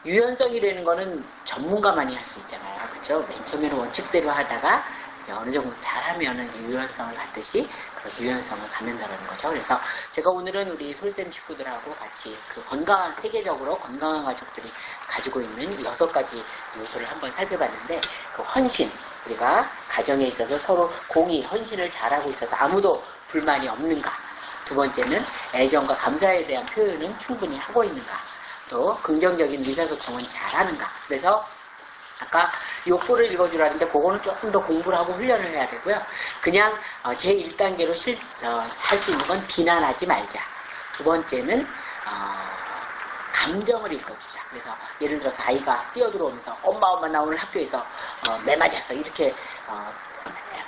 유연성이라는 거는 전문가만이 할 수 있잖아요. 그렇죠? 맨 처음에는 원칙대로 하다가 이제 어느 정도 잘하면은 유연성을 갖듯이 그런 유연성을 갖는다는 거죠. 그래서 제가 오늘은 우리 솔쌤 식구들하고 같이 그 건강한, 세계적으로 건강한 가족들이 가지고 있는 6가지 요소를 한번 살펴봤는데 그 헌신, 우리가 가정에 있어서 서로 공의, 헌신을 잘하고 있어서 아무도 불만이 없는가. 2번째는 애정과 감사에 대한 표현은 충분히 하고 있는가. 또 긍정적인 의사소통은 잘하는가. 그래서 아까 욕구를 읽어주라는데 그거는 조금 더 공부를 하고 훈련을 해야 되고요. 그냥 제1단계로 할 수 있는 건 비난하지 말자. 2번째는 감정을 읽어주자. 그래서 예를 들어서 아이가 뛰어들어오면서 엄마 나 오늘 학교에서 매 맞았어 이렇게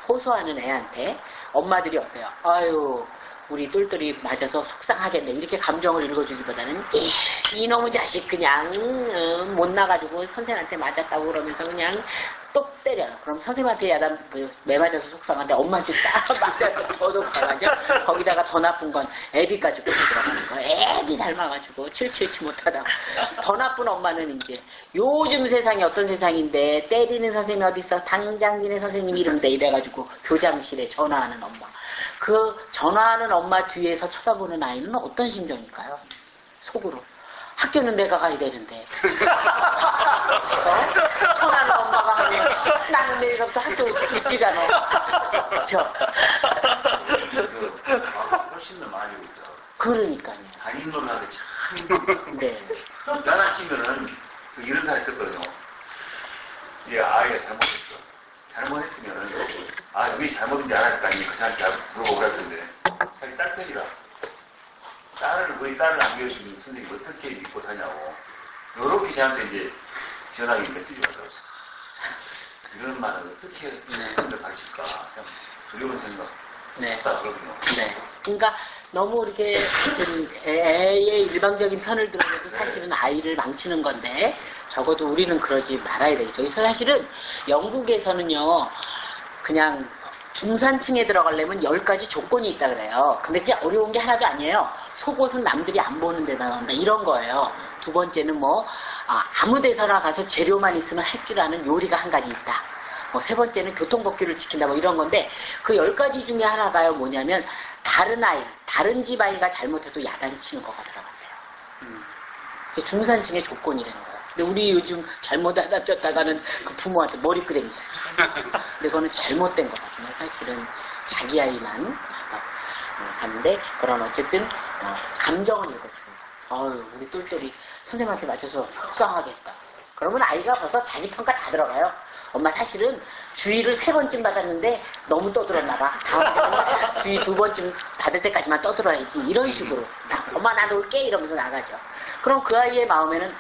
호소하는 애한테 엄마들이 어때요? 아유 우리 똘똘이 맞아서 속상하겠네 이렇게 감정을 읽어주기보다는 이놈의 자식 그냥 못 나가지고 선생한테 맞았다고 그러면서 그냥 똑 때려요. 그럼 선생님한테 야단 매 맞아서 속상한데 엄마한테 딱 맞아서 더 높아가지고 거기다가 더 나쁜 건 애비까지 꽂혀 들어가는 거예요. 애비 닮아가지고 칠칠치 못하다고. 더 나쁜 엄마는 이제 요즘 세상이 어떤 세상인데 때리는 선생님이 어딨어 당장 니네 선생님 이름대 이래가지고 교장실에 전화하는 엄마. 그 전화하는 엄마 뒤에서 쳐다보는 아이는 어떤 심정일까요? 속으로. 학교는 내가 가야 되는데. 전화하는 엄마가 하면 나는 내일부터 학교 일찍 가노. 그렇죠? 훨씬 더 많이 오죠. 그러니까요. 담임놈한테 참 힘들어요. 네. 나나 치면은 그 이런 사람 있었거든요. 이 아이가 잘못했어. 잘못했으면은 왜 잘못인지 알았다니 그 사람한테 물어보라 했는데 자기 딸 때리라. 우리 딸을 남겨주는 선생님이 어떻게 믿고 사냐고. 요렇게 저한테 이제 전화기 메시지 받아서 이런 말을 어떻게 선생님들 가르칠까 참 두려운 생각. 네. 그러거든요. 네. 그러니까 너무 이렇게 애의 일방적인 편을 들어서 사실은 아이를 망치는 건데 적어도 우리는 그러지 말아야 되겠죠. 그래서 사실은 영국에서는요, 그냥 중산층에 들어가려면 10가지 조건이 있다 그래요. 근데 그게 어려운 게 하나도 아니에요. 속옷은 남들이 안 보는 데다 나온다 이런 거예요. 두 번째는 아무 데서나 가서 재료만 있으면 할 줄 아는 요리가 한 가지 있다. 세 번째는 교통법규를 지킨다 이런 건데 그 10가지 중에 하나가요 뭐냐면 다른 집 아이가 잘못해도 야단치는 거가 들어갔어요. 그게 중산층의 조건이라는 거예요. 근데 우리 요즘 잘못 야단쳤다가는 그 부모한테 머리끄댕이잖아요. 근데 그거는 잘못된 거거든요. 사실은 자기 아이만 하는데 그런 어쨌든 감정을 읽어주는 우리 똘똘이 선생님한테 맞춰서 속상하겠다. 그러면 아이가 벌써 자기 평가 다 들어가요. 엄마 사실은 주의를 3번쯤 받았는데 너무 떠들었나 봐. 다음에 주의 2번쯤 받을 때까지만 떠들어야지. 이런 식으로. 엄마 나 놀게 이러면서 나가죠. 그럼 그 아이의 마음에는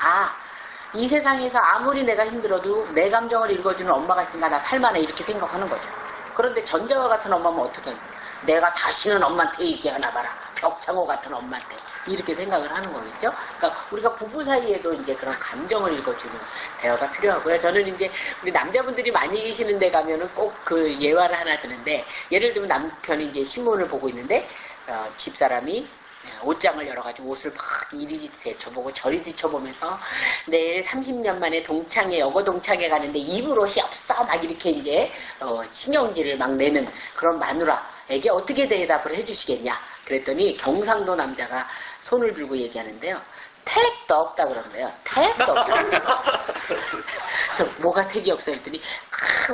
이 세상에서 아무리 내가 힘들어도 내 감정을 읽어주는 엄마가 있으니까 나 살만해 이렇게 생각하는 거죠. 그런데 전자와 같은 엄마면 어떻게 해요? 내가 다시는 엄마한테 얘기하나 봐라. 벽창호 같은 엄마한테. 이렇게 생각을 하는 거겠죠? 그러니까 우리가 부부 사이에도 이제 그런 감정을 읽어주는 대화가 필요하고요. 저는 이제 우리 남자분들이 많이 계시는 데 가면은 꼭 그 예화를 하나 드는데, 예를 들면 남편이 이제 신문을 보고 있는데, 집사람이 옷장을 열어가지고 옷을 막 이리 제쳐보고 저리 제쳐보면서 내일 30년 만에 여고 동창회 가는데 입을 옷이 없어 막 이렇게 이제 신경질을 막 내는 그런 마누라에게 어떻게 대답을 해주시겠냐 그랬더니 경상도 남자가 손을 들고 얘기하는데요. 택도 없다 그러는데요. 택도 없다. 그래서 뭐가 택이 없어 했더니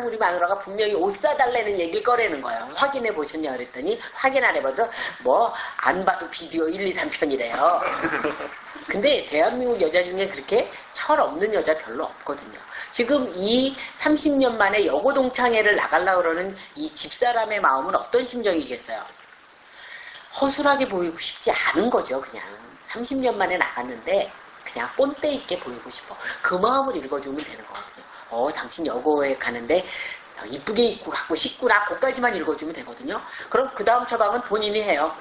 우리 마누라가 분명히 옷 사달라는 얘기를 꺼내는 거예요. 확인해 보셨냐 그랬더니 확인 안 해봐서 안 봐도 비디오 1, 2, 3편이래요. 근데 대한민국 여자 중에 그렇게 철 없는 여자 별로 없거든요. 지금 이 30년 만에 여고 동창회를 나가려고 그러는 이 집사람의 마음은 어떤 심정이겠어요? 허술하게 보이고 싶지 않은 거죠. 그냥 30년 만에 나갔는데 그냥 꼰대 있게 보이고 싶어. 그 마음을 읽어주면 되는 거거든요. 당신 여고에 가는데 이쁘게 입고 갖고 싶구나. 그까지만 읽어주면 되거든요. 그럼 그 다음 처방은 본인이 해요.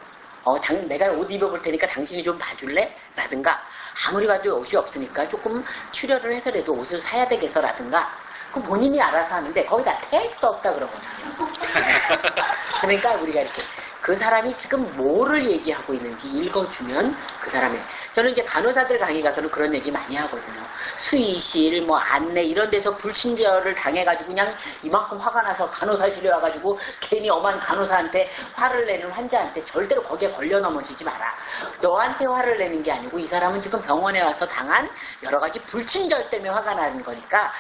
내가 옷 입어볼 테니까 당신이 좀 봐줄래? 라든가 아무리 봐도 옷이 없으니까 조금 출혈을 해서라도 옷을 사야 되겠어 라든가 그럼 본인이 알아서 하는데 거기다 택도 없다 그러거든요. 그러니까 우리가 이렇게 그 사람이 지금 뭐를 얘기하고 있는지 읽어주면 그 사람의 저는 이제 간호사들 강의 가서는 그런 얘기 많이 하거든요. 수의실 안내 이런 데서 불친절을 당해가지고 그냥 이만큼 화가 나서 간호사실에 와가지고 괜히 엄한 간호사한테 화를 내는 환자한테 절대로 거기에 걸려 넘어지지 마라. 너한테 화를 내는 게 아니고 이 사람은 지금 병원에 와서 당한 여러 가지 불친절 때문에 화가 나는 거니까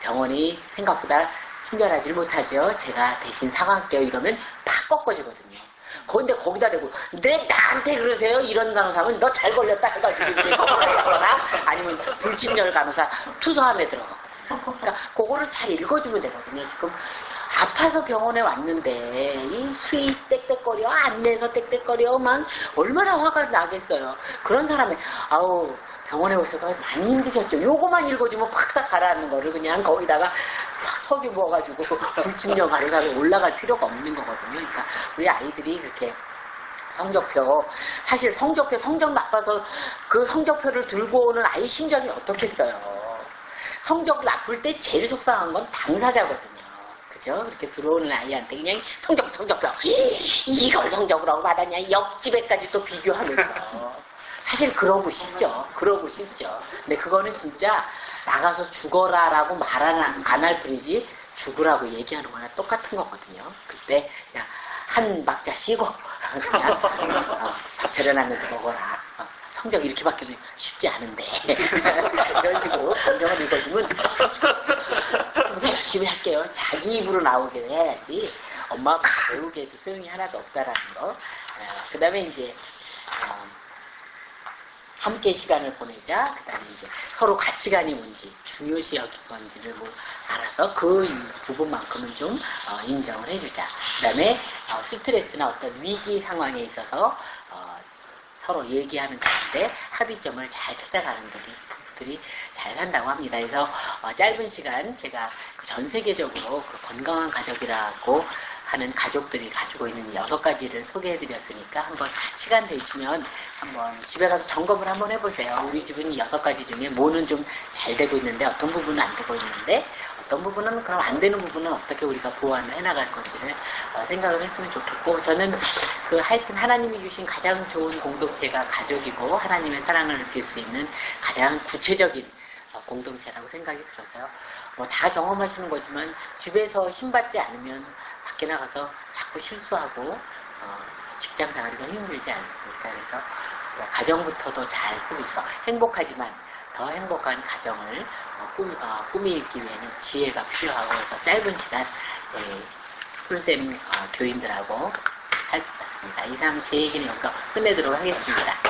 병원이 생각보다 친절하지 못하죠. 제가 대신 사과할게요. 이러면 팍 꺾어지거든요. 근데 거기다 대고 왜 나한테 그러세요? 이런 간호사면 너 잘 걸렸다 해가지고 이제 거나 아니면 불친절 간호사 투서함에 들어가거든요. 그러니까 그거를 잘 읽어주면 되거든요. 지금 아파서 병원에 왔는데 이 수의 땡땡거려 안내서 땡땡거려만 얼마나 화가 나겠어요. 그런 사람이 병원에 오셔서 많이 힘드셨죠. 요거만 읽어주면 팍팍 가라앉는 거를 그냥 거기다가 석유 부어가지고 불친절 간호사로 올라갈 필요가 없는 거거든요. 그러니까 우리 아이들이 그렇게 사실 성적 나빠서 그 성적표를 들고 오는 아이 심정이 어떻겠어요. 성적 나쁠 때 제일 속상한 건 당사자거든요. 그죠? 그렇게 들어오는 아이한테 그냥 성적표 이걸 성적으로 받았냐 옆집에까지 또 비교하면서 사실 그러고 싶죠. 근데 그거는 진짜 나가서 죽어라라고 말 안 할 뿐이지 죽으라고 얘기하는 거나 똑같은 거거든요. 그때 그냥 한 박자 쉬고 그냥 저려나면서 먹어라. 성적 이렇게 바뀌어도 쉽지 않은데 이런 식으로 감정을 읽어주면 열심히 할게요. 자기 입으로 나오게 해야지 엄마 아빠 배우기에도 소용이 하나도 없다라는 거. 그 다음에 이제 함께 시간을 보내자. 그 다음에 이제 서로 가치관이 뭔지, 중요시 여긴 건지를 뭐 알아서 그 부분만큼은 좀 인정을 해주자. 그 다음에 스트레스나 어떤 위기 상황에 있어서 서로 얘기하는 가운데 합의점을 잘 찾아가는 부부들이 잘 산다고 합니다. 그래서 짧은 시간 제가 전 세계적으로 그 건강한 가족이라고 하는 가족들이 가지고 있는 6가지를 소개해드렸으니까 한번 시간 되시면 한번 집에 가서 점검을 한번 해보세요. 우리 집은 6가지 중에 뭐는 좀 잘 되고 있는데 어떤 부분은 안 되고 있는데 어떤 부분은 그럼 안 되는 부분은 어떻게 우리가 보완을 해나갈 건지를 생각을 했으면 좋겠고 저는 하여튼 하나님이 주신 가장 좋은 공동체가 가족이고 하나님의 사랑을 느낄 수 있는 가장 구체적인 공동체라고 생각이 들어서요. 뭐 다 경험하시는 거지만 집에서 힘받지 않으면 밖에 나가서 자꾸 실수하고 직장 생활이 힘들지 않습니까? 그래서 가정부터도 잘 꾸미서 행복하지만 더 행복한 가정을 꾸미기 위해는 지혜가 필요하고 그래서 짧은 시간 풀쌤 교인들하고 할 것 같습니다. 이상 제 얘기는 여기서 끝내도록 하겠습니다.